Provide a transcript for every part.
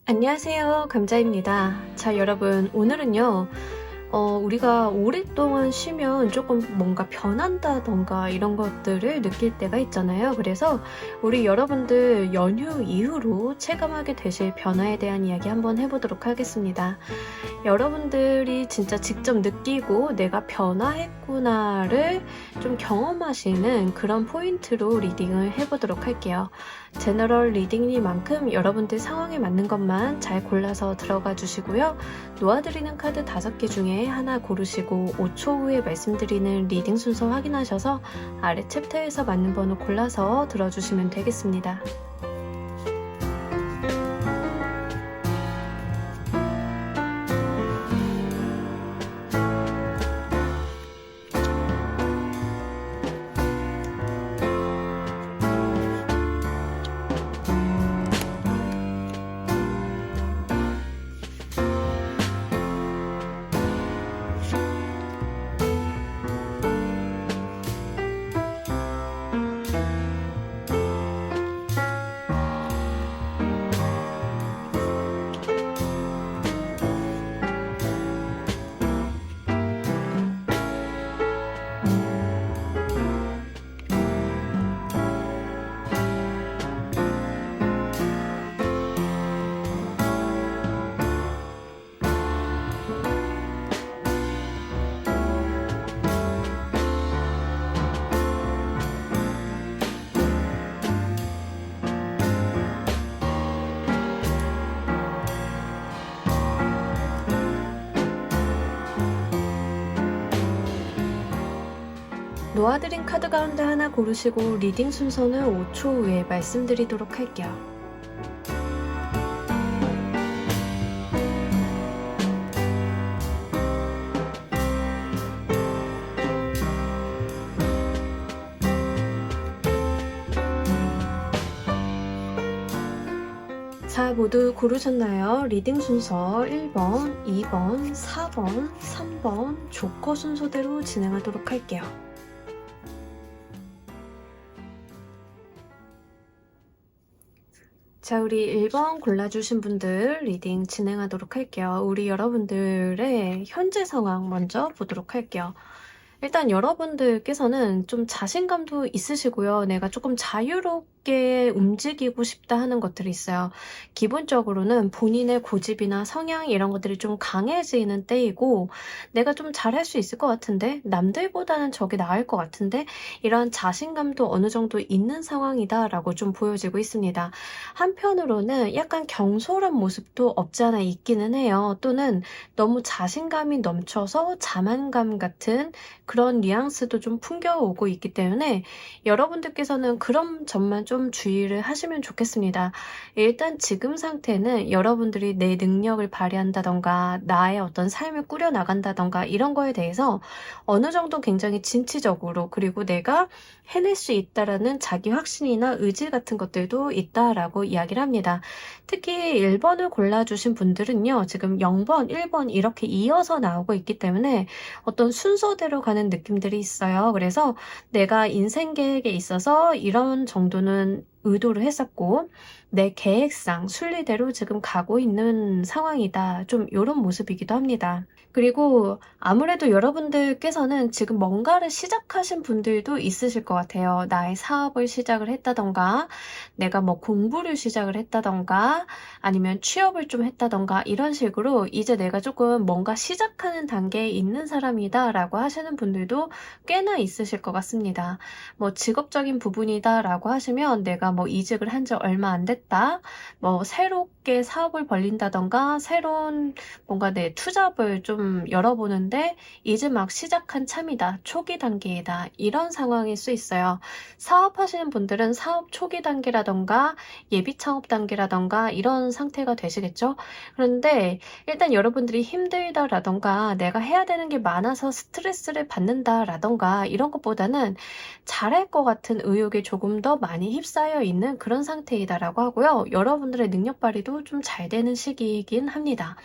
안녕하세요. 감자입니다. 자, 여러분, 오늘은요, 우리가 오랫동안 쉬면 조금 뭔가 변한다던가 이런 것들을 느낄 때가 있잖아요. 그래서 우리 여러분들 연휴 이후로 체감하게 되실 변화에 대한 이야기 한번 해보도록 하겠습니다. 여러분들이 진짜 직접 느끼고 내가 변화했구나를 좀 경험하시는 그런 포인트로 리딩을 해보도록 할게요. 제너럴 리딩이니만큼 여러분들 상황에 맞는 것만 잘 골라서 들어가 주시고요. 놓아드리는 카드 5개 중에 하나 고르시고 5초 후에 말씀드리는 리딩 순서 확인하셔서 아래 챕터에서 맞는 번호 골라서 들어주시면 되겠습니다. 놓아드린 카드 가운데 하나 고르시고 리딩 순서는 5초 후에 말씀드리도록 할게요. 자, 모두 고르셨나요? 리딩 순서 1번, 2번, 4번, 3번 조커 순서대로 진행하도록 할게요. 자, 우리 1번 골라주신 분들 리딩 진행하도록 할게요. 우리 여러분들의 현재 상황 먼저 보도록 할게요. 일단 여러분들께서는 좀 자신감도 있으시고요. 내가 조금 자유롭게 움직이고 싶다 하는 것들이 있어요. 기본적으로는 본인의 고집이나 성향 이런 것들이 좀 강해지는 때이고 내가 좀 잘할 수 있을 것 같은데 남들보다는 저게 나을 것 같은데 이런 자신감도 어느 정도 있는 상황이다 라고 좀 보여지고 있습니다. 한편으로는 약간 경솔한 모습도 없지 않아 있기는 해요. 또는 너무 자신감이 넘쳐서 자만감 같은 그런 뉘앙스도 좀 풍겨오고 있기 때문에 여러분들께서는 그런 점만 좀 주의를 하시면 좋겠습니다. 일단 지금 상태는 여러분들이 내 능력을 발휘한다던가 나의 어떤 삶을 꾸려나간다던가 이런 거에 대해서 어느 정도 굉장히 진취적으로 그리고 내가 해낼 수 있다라는 자기 확신이나 의지 같은 것들도 있다라고 이야기를 합니다. 특히 1번을 골라주신 분들은요. 지금 0번, 1번 이렇게 이어서 나오고 있기 때문에 어떤 순서대로 가는 느낌들이 있어요. 그래서 내가 인생 계획에 있어서 이런 정도는 의도를 했었고 내 계획상 순리대로 지금 가고 있는 상황이다. 좀 이런 모습이기도 합니다. 그리고 아무래도 여러분들께서는 지금 뭔가를 시작하신 분들도 있으실 것 같아요. 나의 사업을 시작을 했다던가 내가 뭐 공부를 시작을 했다던가 아니면 취업을 좀 했다던가 이런 식으로 이제 내가 조금 뭔가 시작하는 단계에 있는 사람이다 라고 하시는 분들도 꽤나 있으실 것 같습니다. 뭐 직업적인 부분이다 라고 하시면 내가 뭐 이직을 한 지 얼마 안 됐다 뭐 새롭게 사업을 벌린다던가 새로운 뭔가 내 투잡을 좀 열어보는데 이제 막 시작한 참이다 초기 단계이다 이런 상황일 수 있어요. 사업하시는 분들은 사업 초기 단계라던가 예비 창업 단계라던가 이런 상태가 되시겠죠. 그런데 일단 여러분들이 힘들다라던가 내가 해야 되는 게 많아서 스트레스를 받는다라던가 이런 것보다는 잘할 것 같은 의욕이 조금 더 많이 휩싸여 있는 그런 상태이다라고 하고요. 여러분들의 능력 발휘도 좀 잘 되는 시기이긴 합니다.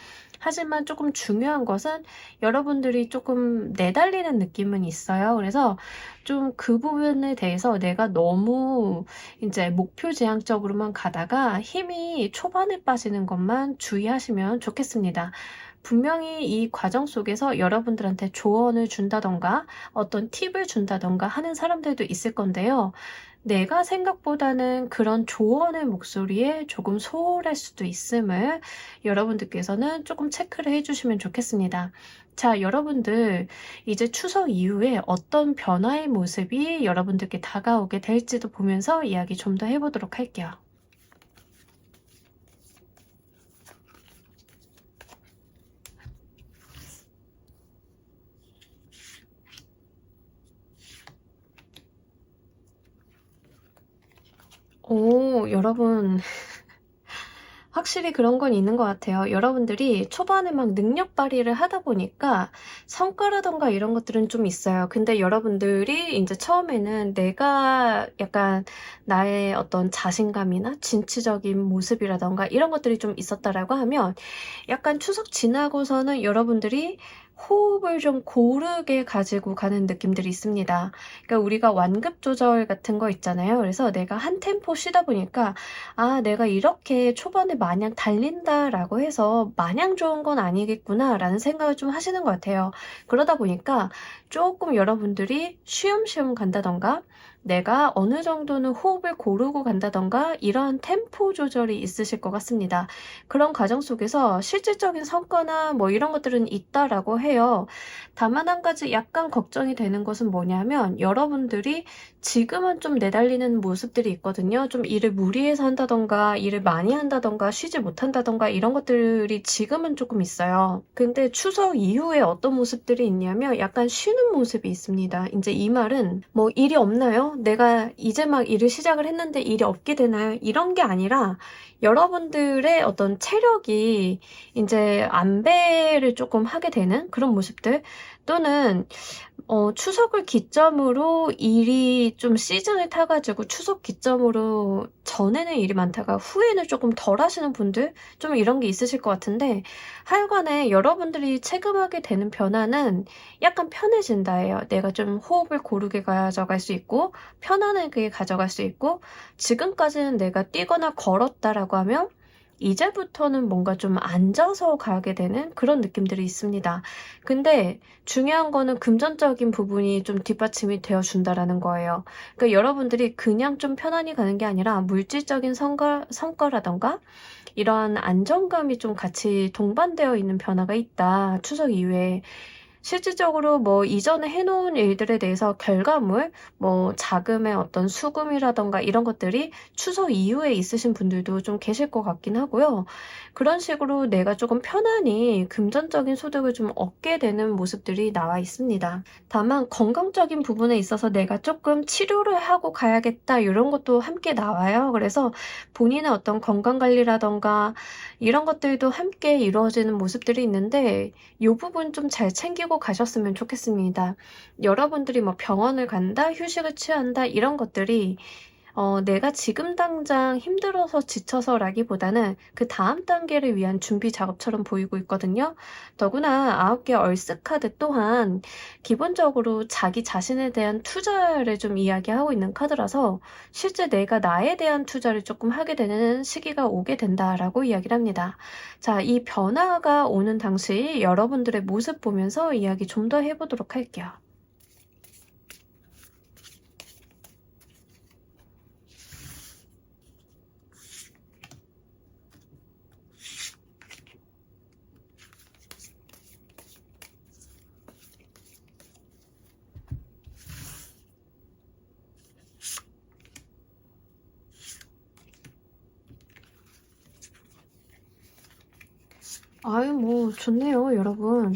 하지만 조금 중요한 것은 여러분들이 조금 내달리는 느낌은 있어요. 그래서 좀 그 부분에 대해서 내가 너무 이제 목표 지향적으로만 가다가 힘이 초반에 빠지는 것만 주의하시면 좋겠습니다. 분명히 이 과정 속에서 여러분들한테 조언을 준다던가 어떤 팁을 준다던가 하는 사람들도 있을 건데요. 내가 생각보다는 그런 조언의 목소리에 조금 소홀할 수도 있음을 여러분들께서는 조금 체크를 해주시면 좋겠습니다. 자, 여러분들 이제 추석 이후에 어떤 변화의 모습이 여러분들께 다가오게 될지도 보면서 이야기 좀 더 해보도록 할게요. 오, 여러분. 확실히 그런 건 있는 것 같아요. 여러분들이 초반에 막 능력 발휘를 하다 보니까 성과라던가 이런 것들은 좀 있어요. 근데 여러분들이 이제 처음에는 내가 약간 나의 어떤 자신감이나 진취적인 모습이라던가 이런 것들이 좀 있었다라고 하면 약간 추석 지나고서는 여러분들이 호흡을 좀 고르게 가지고 가는 느낌들이 있습니다. 그러니까 우리가 완급 조절 같은 거 있잖아요. 그래서 내가 한 템포 쉬다 보니까 아, 내가 이렇게 초반에 마냥 달린다라고 해서 마냥 좋은 건 아니겠구나라는 생각을 좀 하시는 것 같아요. 그러다 보니까 조금 여러분들이 쉬엄쉬엄 간다던가 내가 어느 정도는 호흡을 고르고 간다던가 이런 템포 조절이 있으실 것 같습니다. 그런 과정 속에서 실질적인 성과나 뭐 이런 것들은 있다라고 해요. 다만 한 가지 약간 걱정이 되는 것은 뭐냐면 여러분들이 지금은 좀 내달리는 모습들이 있거든요. 좀 일을 무리해서 한다던가 일을 많이 한다던가 쉬지 못한다던가 이런 것들이 지금은 조금 있어요. 근데 추석 이후에 어떤 모습들이 있냐면 약간 쉬는 모습이 있습니다. 이제 이 말은 뭐 일이 없나요? 내가 이제 막 일을 시작을 했는데 일이 없게 되나요? 이런 게 아니라 여러분들의 어떤 체력이 이제 안배를 조금 하게 되는 그런 모습들 또는 추석을 기점으로 일이 좀 시즌을 타가지고 추석 기점으로 전에는 일이 많다가 후에는 조금 덜 하시는 분들 좀 이런 게 있으실 것 같은데 하여간에 여러분들이 체감하게 되는 변화는 약간 편해진다예요. 내가 좀 호흡을 고르게 가져갈 수 있고 편안하게 가져갈 수 있고 지금까지는 내가 뛰거나 걸었다라고 하면 이제부터는 뭔가 좀 앉아서 가게 되는 그런 느낌들이 있습니다. 근데 중요한 거는 금전적인 부분이 좀 뒷받침이 되어준다라는 거예요. 그러니까 여러분들이 그냥 좀 편안히 가는 게 아니라 물질적인 성과라던가 이런 안정감이 좀 같이 동반되어 있는 변화가 있다. 추석 이후에. 실질적으로 뭐 이전에 해놓은 일들에 대해서 결과물, 뭐 자금의 어떤 수금이라던가 이런 것들이 추석 이후에 있으신 분들도 좀 계실 것 같긴 하고요. 그런 식으로 내가 조금 편안히 금전적인 소득을 좀 얻게 되는 모습들이 나와 있습니다. 다만 건강적인 부분에 있어서 내가 조금 치료를 하고 가야겠다 이런 것도 함께 나와요. 그래서 본인의 어떤 건강관리라던가 이런 것들도 함께 이루어지는 모습들이 있는데 이 부분 좀 잘 챙기고 가셨으면 좋겠습니다. 여러분들이 뭐 병원을 간다, 휴식을 취한다 이런 것들이 내가 지금 당장 힘들어서 지쳐서라기보다는 그 다음 단계를 위한 준비 작업처럼 보이고 있거든요. 더구나 9개 얼스카드 또한 기본적으로 자기 자신에 대한 투자를 좀 이야기하고 있는 카드라서 실제 내가 나에 대한 투자를 조금 하게 되는 시기가 오게 된다라고 이야기를 합니다. 자, 이 변화가 오는 당시 여러분들의 모습 보면서 이야기 좀 더 해보도록 할게요. 아유, 뭐, 좋네요, 여러분.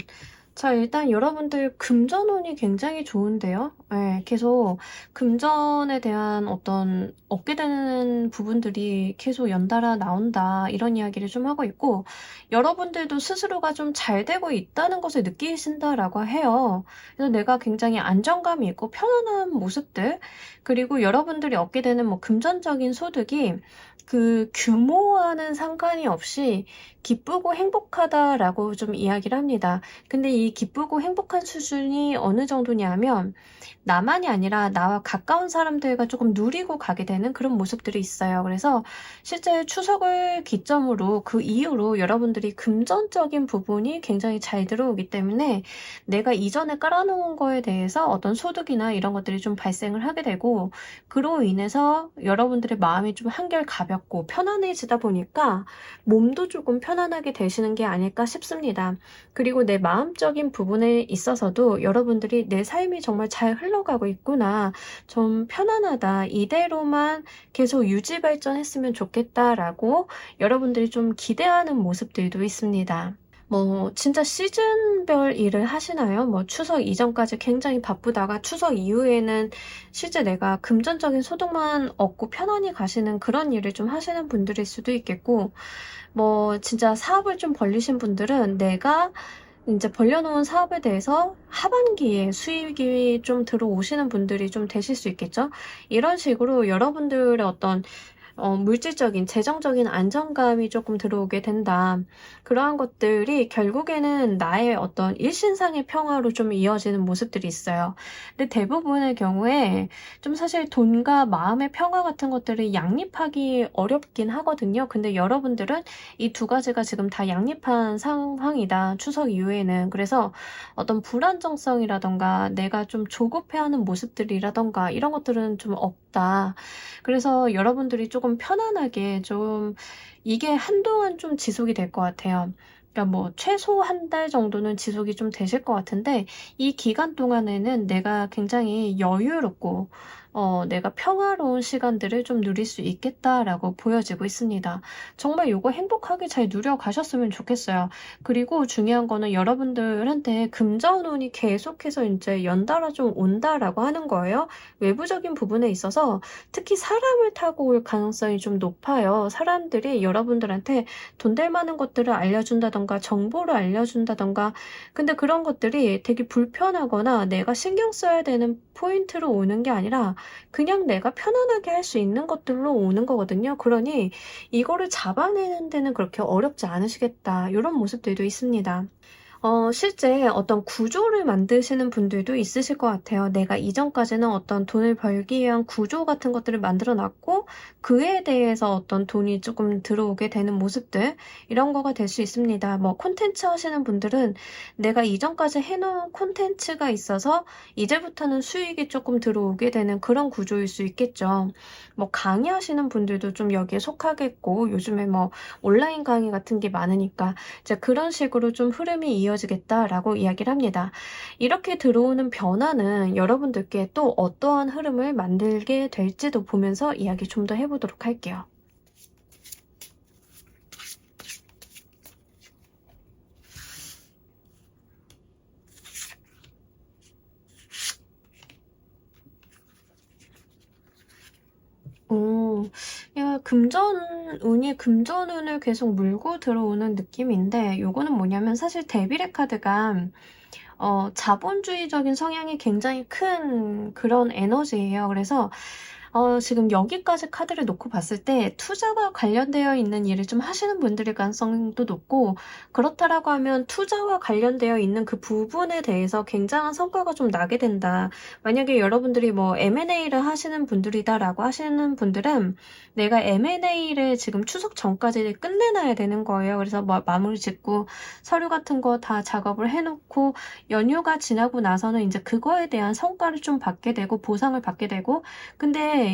자, 일단 여러분들 금전운이 굉장히 좋은데요. 예, 계속 금전에 대한 어떤 얻게 되는 부분들이 계속 연달아 나온다, 이런 이야기를 좀 하고 있고, 여러분들도 스스로가 좀 잘 되고 있다는 것을 느끼신다라고 해요. 그래서 내가 굉장히 안정감이 있고 편안한 모습들, 그리고 여러분들이 얻게 되는 뭐 금전적인 소득이 그 규모와는 상관이 없이 기쁘고 행복하다라고 좀 이야기를 합니다. 근데 이 기쁘고 행복한 수준이 어느 정도냐면, 나만이 아니라 나와 가까운 사람들과 조금 누리고 가게 되는 그런 모습들이 있어요. 그래서 실제 추석을 기점으로 그 이후로 여러분들이 금전적인 부분이 굉장히 잘 들어오기 때문에 내가 이전에 깔아놓은 거에 대해서 어떤 소득이나 이런 것들이 좀 발생을 하게 되고, 그로 인해서 여러분들의 마음이 좀 한결 가볍고 편안해지다 보니까 몸도 조금 편안하게 되시는 게 아닐까 싶습니다. 그리고 내 마음적인 부분에 있어서도 여러분들이 내 삶이 정말 잘 흘러가고 있구나, 좀 편안하다, 이대로만 계속 유지 발전했으면 좋겠다라고 여러분들이 좀 기대하는 모습들도 있습니다. 뭐 진짜 시즌별 일을 하시나요? 뭐 추석 이전까지 굉장히 바쁘다가 추석 이후에는 실제 내가 금전적인 소득만 얻고 편안히 가시는 그런 일을 좀 하시는 분들일 수도 있겠고, 뭐 진짜 사업을 좀 벌리신 분들은 내가 이제 벌려놓은 사업에 대해서 하반기에 수익이 좀 들어오시는 분들이 좀 되실 수 있겠죠. 이런 식으로 여러분들의 어떤 물질적인, 재정적인 안정감이 조금 들어오게 된다. 그러한 것들이 결국에는 나의 어떤 일신상의 평화로 좀 이어지는 모습들이 있어요. 근데 대부분의 경우에 좀 사실 돈과 마음의 평화 같은 것들을 양립하기 어렵긴 하거든요. 근데 여러분들은 이 두 가지가 지금 다 양립한 상황이다, 추석 이후에는. 그래서 어떤 불안정성이라던가 내가 좀 조급해하는 모습들이라던가 이런 것들은 좀 없다. 그래서 여러분들이 조금 편안하게 좀, 이게 한동안 좀 지속이 될 것 같아요. 그러니까 뭐 최소 한 달 정도는 지속이 좀 되실 것 같은데, 이 기간 동안에는 내가 굉장히 여유롭고 내가 평화로운 시간들을 좀 누릴 수 있겠다라고 보여지고 있습니다. 정말 이거 행복하게 잘 누려가셨으면 좋겠어요. 그리고 중요한 거는 여러분들한테 금전운이 계속해서 이제 연달아 좀 온다라고 하는 거예요. 외부적인 부분에 있어서 특히 사람을 타고 올 가능성이 좀 높아요. 사람들이 여러분들한테 돈 될 만한 것들을 알려준다던가 정보를 알려준다던가, 근데 그런 것들이 되게 불편하거나 내가 신경 써야 되는 포인트로 오는 게 아니라 그냥 내가 편안하게 할 수 있는 것들로 오는 거거든요. 그러니 이거를 잡아내는 데는 그렇게 어렵지 않으시겠다, 이런 모습들도 있습니다. 실제 어떤 구조를 만드시는 분들도 있으실 것 같아요. 내가 이전까지는 어떤 돈을 벌기 위한 구조 같은 것들을 만들어 놨고, 그에 대해서 어떤 돈이 조금 들어오게 되는 모습들, 이런 거가 될 수 있습니다. 뭐 콘텐츠 하시는 분들은 내가 이전까지 해놓은 콘텐츠가 있어서 이제부터는 수익이 조금 들어오게 되는 그런 구조일 수 있겠죠. 뭐 강의하시는 분들도 좀 여기에 속하겠고, 요즘에 뭐 온라인 강의 같은 게 많으니까 이제 그런 식으로 좀 흐름이 이어지겠다라고 이야기를 합니다. 이렇게 들어오는 변화는 여러분들께 또 어떠한 흐름을 만들게 될지도 보면서 이야기 좀 더 해보도록 할게요. 오, 야, 금전운을 계속 물고 들어오는 느낌인데, 요거는 뭐냐면 사실 데빌의 카드가 자본주의적인 성향이 굉장히 큰 그런 에너지예요. 그래서 지금 여기까지 카드를 놓고 봤을 때 투자와 관련되어 있는 일을 좀 하시는 분들일 가능성도 높고, 그렇다라고 하면 투자와 관련되어 있는 그 부분에 대해서 굉장한 성과가 좀 나게 된다. 만약에 여러분들이 뭐 M&A를 하시는 분들이다라고 하시는 분들은 내가 M&A를 지금 추석 전까지 끝내놔야 되는 거예요. 그래서 뭐 마무리 짓고 서류 같은 거 다 작업을 해놓고 연휴가 지나고 나서는 이제 그거에 대한 성과를 좀 받게 되고 보상을 받게 되고, 근데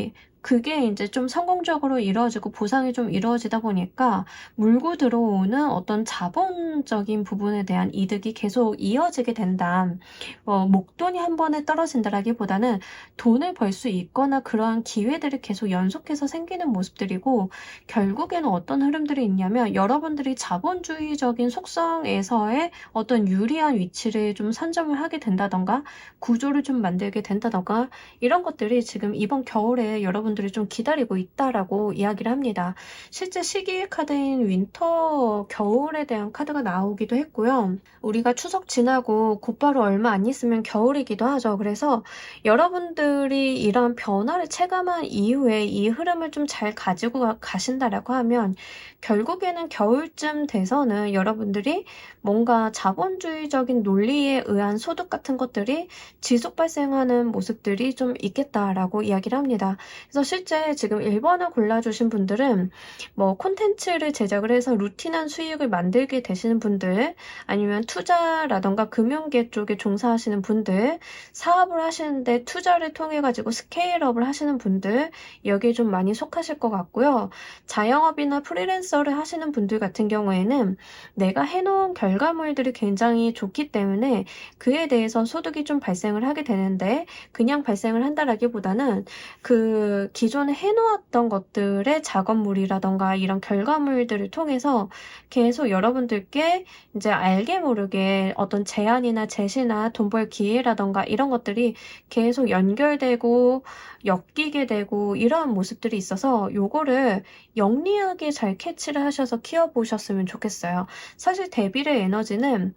그게 이제 좀 성공적으로 이루어지고 보상이 좀 이루어지다 보니까 물고 들어오는 어떤 자본적인 부분에 대한 이득이 계속 이어지게 된다. 목돈이 한 번에 떨어진다라기보다는 돈을 벌 수 있거나 그러한 기회들이 계속 연속해서 생기는 모습들이고, 결국에는 어떤 흐름들이 있냐면 여러분들이 자본주의적인 속성에서의 어떤 유리한 위치를 좀 선점을 하게 된다던가 구조를 좀 만들게 된다던가, 이런 것들이 지금 이번 겨울에 여러분들이 좀 기다리고 있다라고 이야기를 합니다. 실제 시기의 카드인 윈터, 겨울에 대한 카드가 나오기도 했고요. 우리가 추석 지나고 곧바로 얼마 안 있으면 겨울이기도 하죠. 그래서 여러분들이 이런 변화를 체감한 이후에 이 흐름을 좀 잘 가지고 가신다라고 하면, 결국에는 겨울쯤 돼서는 여러분들이 뭔가 자본주의적인 논리에 의한 소득 같은 것들이 지속 발생하는 모습들이 좀 있겠다라고 이야기를 합니다. 그래서 실제 지금 1번을 골라주신 분들은 뭐 콘텐츠를 제작을 해서 루틴한 수익을 만들게 되시는 분들, 아니면 투자라던가 금융계 쪽에 종사하시는 분들, 사업을 하시는데 투자를 통해 가지고 스케일업을 하시는 분들, 여기에 좀 많이 속하실 것 같고요. 자영업이나 프리랜서를 하시는 분들 같은 경우에는 내가 해놓은 결과물들이 굉장히 좋기 때문에 그에 대해서 소득이 좀 발생을 하게 되는데, 그냥 발생을 한다라기보다는 그 기존에 해놓았던 것들의 작업물이라던가 이런 결과물들을 통해서 계속 여러분들께 이제 알게 모르게 어떤 제안이나 제시나 돈 벌 기회라던가 이런 것들이 계속 연결되고 엮이게 되고 이러한 모습들이 있어서, 요거를 영리하게 잘 캐치를 하셔서 키워보셨으면 좋겠어요. 사실 데빌의 에너지는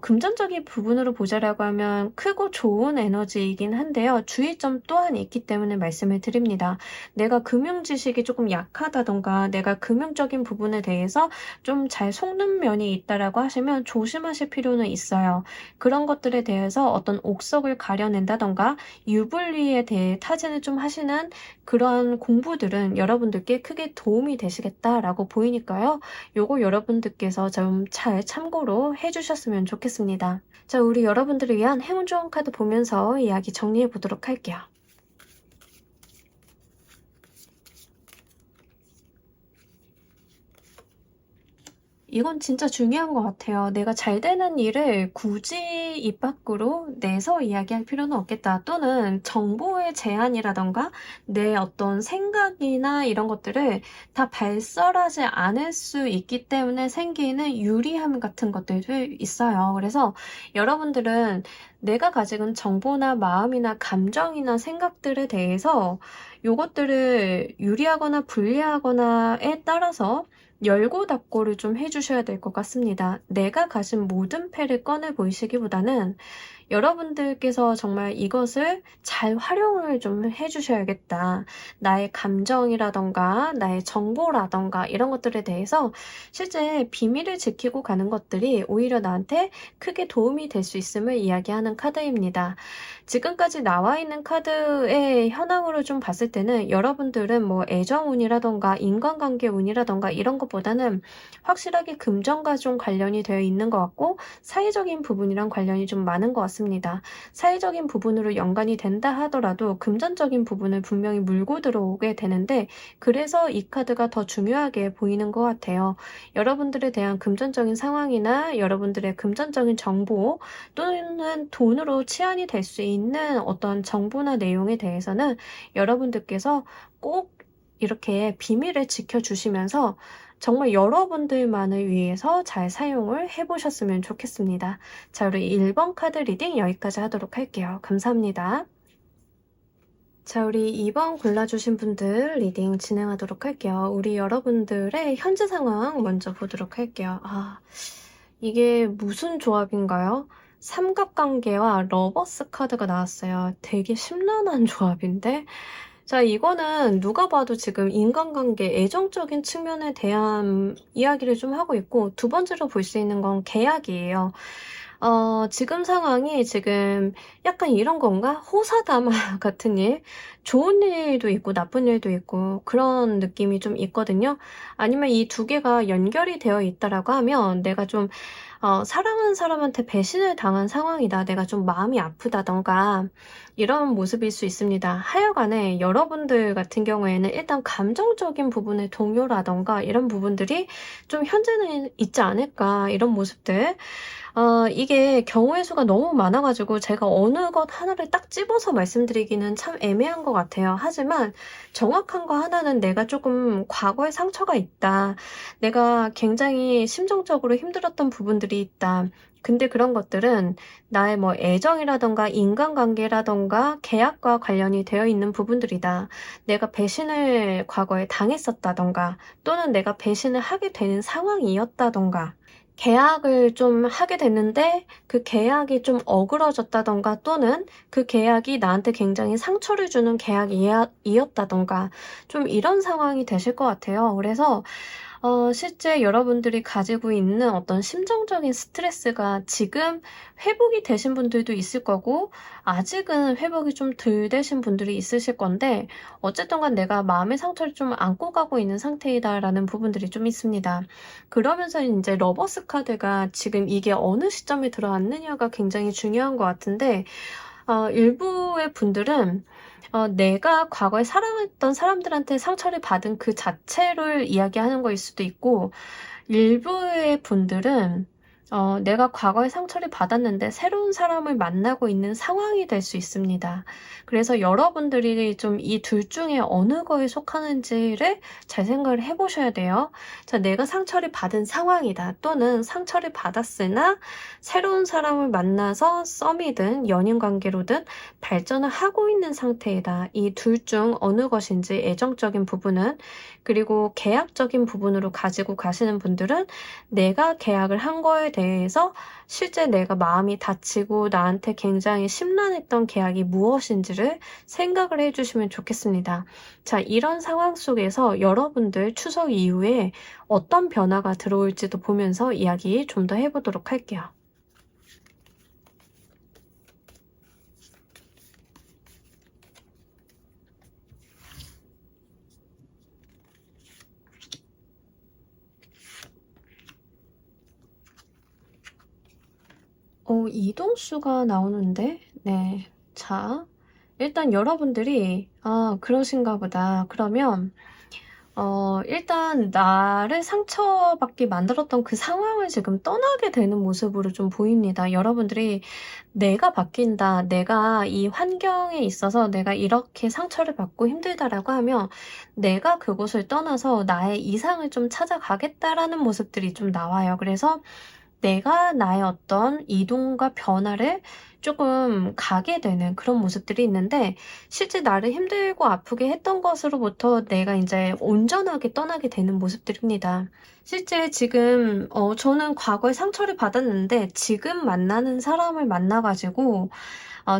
금전적인 부분으로 보자라고 하면 크고 좋은 에너지이긴 한데요. 주의점 또한 있기 때문에 말씀을 드립니다. 내가 금융 지식이 조금 약하다던가 내가 금융적인 부분에 대해서 좀 잘 속는 면이 있다라고 하시면 조심하실 필요는 있어요. 그런 것들에 대해서 어떤 옥석을 가려낸다던가 유불리에 대해 타진을 좀 하시는 그러한 공부들은 여러분들께 크게 도움이 되시겠다라고 보이니까요. 요거 여러분들께서 좀 잘 참고로 해주셨으면 좋겠습니다. 자, 우리 여러분들을 위한 행운 좋은 카드 보면서 이야기 정리해 보도록 할게요. 이건 진짜 중요한 것 같아요. 내가 잘 되는 일을 굳이 입 밖으로 내서 이야기할 필요는 없겠다. 또는 정보의 제한이라던가 내 어떤 생각이나 이런 것들을 다 발설하지 않을 수 있기 때문에 생기는 유리함 같은 것들도 있어요. 그래서 여러분들은 내가 가지고 정보나 마음이나 감정이나 생각들에 대해서 요것들을 유리하거나 불리하거나에 따라서 열고 닫고를 좀 해주셔야 될 것 같습니다. 내가 가진 모든 패를 꺼내 보이시기보다는 여러분들께서 정말 이것을 잘 활용을 좀 해주셔야겠다. 나의 감정이라던가 나의 정보라던가 이런 것들에 대해서 실제 비밀을 지키고 가는 것들이 오히려 나한테 크게 도움이 될 수 있음을 이야기하는 카드입니다. 지금까지 나와 있는 카드의 현황으로 좀 봤을 때는 여러분들은 뭐 애정운이라던가 인간관계 운이라던가 이런 것보다는 확실하게 금전과 좀 관련이 되어 있는 것 같고, 사회적인 부분이랑 관련이 좀 많은 것 같습니다. 사회적인 부분으로 연관이 된다 하더라도 금전적인 부분을 분명히 물고 들어오게 되는데, 그래서 이 카드가 더 중요하게 보이는 것 같아요. 여러분들에 대한 금전적인 상황이나 여러분들의 금전적인 정보, 또는 돈으로 치환이 될 수 있는 어떤 정보나 내용에 대해서는 여러분들께서 꼭 이렇게 비밀을 지켜주시면서 정말 여러분들만을 위해서 잘 사용을 해보셨으면 좋겠습니다. 자, 우리 1번 카드 리딩 여기까지 하도록 할게요. 감사합니다. 자, 우리 2번 골라주신 분들 리딩 진행하도록 할게요. 우리 여러분들의 현재 상황 먼저 보도록 할게요. 이게 무슨 조합인가요? 삼각관계와 러버스 카드가 나왔어요. 되게 심란한 조합인데? 자, 이거는 누가 봐도 지금 인간관계, 애정적인 측면에 대한 이야기를 좀 하고 있고, 두 번째로 볼 수 있는 건 계약이에요. 지금 상황이 지금 약간 이런 건가? 호사다마 같은 일? 좋은 일도 있고 나쁜 일도 있고 그런 느낌이 좀 있거든요. 아니면 이 두 개가 연결이 되어 있다라고 하면 내가 좀 사랑하는 사람한테 배신을 당한 상황이다. 내가 좀 마음이 아프다던가 이런 모습일 수 있습니다. 하여간에 여러분들 같은 경우에는 일단 감정적인 부분의 동요라던가 이런 부분들이 좀 현재는 있지 않을까 이런 모습들. 이게 경우의 수가 너무 많아가지고 제가 어느 것 하나를 딱 집어서 말씀드리기는 참 애매한 것 같아요. 하지만 정확한 거 하나는 내가 조금 과거에 상처가 있다. 내가 굉장히 심정적으로 힘들었던 부분들이 있다. 근데 그런 것들은 나의 뭐 애정이라던가 인간관계라던가 계약과 관련이 되어 있는 부분들이다. 내가 배신을 과거에 당했었다던가 또는 내가 배신을 하게 되는 상황이었다던가 계약을 좀 하게 됐는데 그 계약이 좀 어그러졌다던가 또는 그 계약이 나한테 굉장히 상처를 주는 계약이었다던가 좀 이런 상황이 되실 것 같아요. 그래서 실제 여러분들이 가지고 있는 어떤 심정적인 스트레스가 지금 회복이 되신 분들도 있을 거고 아직은 회복이 좀 덜 되신 분들이 있으실 건데 어쨌든 간 내가 마음의 상처를 좀 안고 가고 있는 상태이다라는 부분들이 좀 있습니다. 그러면서 이제 러버스 카드가 지금 이게 어느 시점에 들어왔느냐가 굉장히 중요한 것 같은데 일부의 분들은 내가 과거에 사랑했던 사람들한테 상처를 받은 그 자체를 이야기하는 거일 수도 있고 일부의 분들은 내가 과거에 상처를 받았는데 새로운 사람을 만나고 있는 상황이 될 수 있습니다. 그래서 여러분들이 좀 이 둘 중에 어느 거에 속하는지를 잘 생각을 해보셔야 돼요. 자, 내가 상처를 받은 상황이다. 또는 상처를 받았으나 새로운 사람을 만나서 썸이든 연인 관계로든 발전을 하고 있는 상태이다. 이 둘 중 어느 것인지 애정적인 부분은 그리고 계약적인 부분으로 가지고 가시는 분들은 내가 계약을 한 거에 대해서 실제 내가 마음이 다치고 나한테 굉장히 심란했던 계약이 무엇인지를 생각을 해주시면 좋겠습니다. 자, 이런 상황 속에서 여러분들 추석 이후에 어떤 변화가 들어올지도 보면서 이야기 좀 더 해보도록 할게요. 이동수가 나오는데, 네. 자, 일단 여러분들이, 그러신가 보다. 그러면, 일단 나를 상처받게 만들었던 그 상황을 지금 떠나게 되는 모습으로 좀 보입니다. 여러분들이 내가 바뀐다, 내가 이 환경에 있어서 내가 이렇게 상처를 받고 힘들다라고 하면 내가 그곳을 떠나서 나의 이상을 좀 찾아가겠다라는 모습들이 좀 나와요. 그래서 내가 나의 어떤 이동과 변화를 조금 가게 되는 그런 모습들이 있는데 실제 나를 힘들고 아프게 했던 것으로부터 내가 이제 온전하게 떠나게 되는 모습들입니다. 실제 지금 저는 과거에 상처를 받았는데 지금 만나는 사람을 만나가지고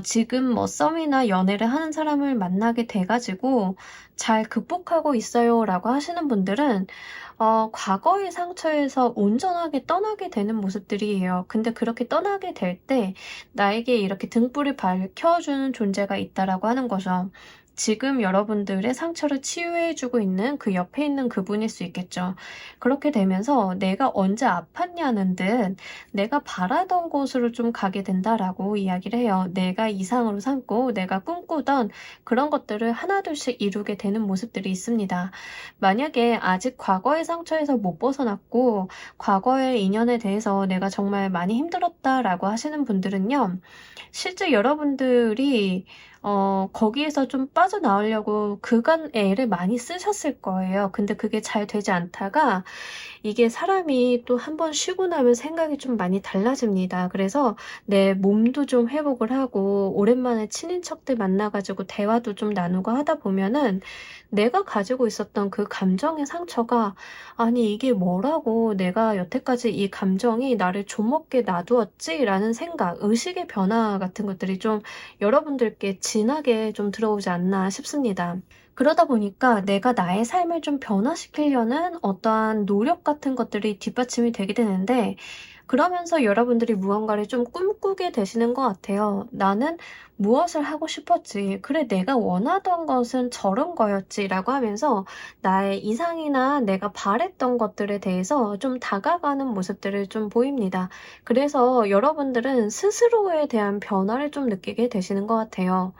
지금 뭐 썸이나 연애를 하는 사람을 만나게 돼가지고 잘 극복하고 있어요 라고 하시는 분들은 과거의 상처에서 온전하게 떠나게 되는 모습들이에요. 근데 그렇게 떠나게 될 때 나에게 이렇게 등불을 밝혀주는 존재가 있다라고 하는 거죠. 지금 여러분들의 상처를 치유해주고 있는 그 옆에 있는 그분일 수 있겠죠. 그렇게 되면서 내가 언제 아팠냐는 듯 내가 바라던 곳으로 좀 가게 된다라고 이야기를 해요. 내가 이상으로 삼고 내가 꿈꾸던 그런 것들을 하나둘씩 이루게 되는 모습들이 있습니다. 만약에 아직 과거의 상처에서 못 벗어났고 과거의 인연에 대해서 내가 정말 많이 힘들었다라고 하시는 분들은요. 실제 여러분들이 거기에서 좀 빠져나오려고 그간 애를 많이 쓰셨을 거예요. 근데 그게 잘 되지 않다가 이게 사람이 또 한 번 쉬고 나면 생각이 좀 많이 달라집니다. 그래서 내 몸도 좀 회복을 하고 오랜만에 친인척들 만나가지고 대화도 좀 나누고 하다 보면은 내가 가지고 있었던 그 감정의 상처가 아니 이게 뭐라고 내가 여태까지 이 감정이 나를 좀먹게 놔두었지? 라는 생각, 의식의 변화 같은 것들이 좀 여러분들께 진하게 좀 들어오지 않나 싶습니다. 그러다 보니까 내가 나의 삶을 좀 변화시키려는 어떠한 노력 같은 것들이 뒷받침이 되게 되는데 그러면서 여러분들이 무언가를 좀 꿈꾸게 되시는 것 같아요. 나는 무엇을 하고 싶었지? 그래, 내가 원하던 것은 저런 거였지 라고 하면서 나의 이상이나 내가 바랬던 것들에 대해서 좀 다가가는 모습들을 좀 보입니다. 그래서 여러분들은 스스로에 대한 변화를 좀 느끼게 되시는 것 같아요.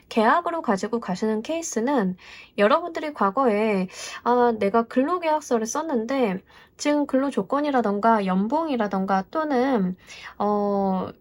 계약으로 가지고 가시는 케이스는 여러분들이 과거에 내가 근로계약서를 썼는데 지금 근로 조건이라던가 연봉이라던가 또는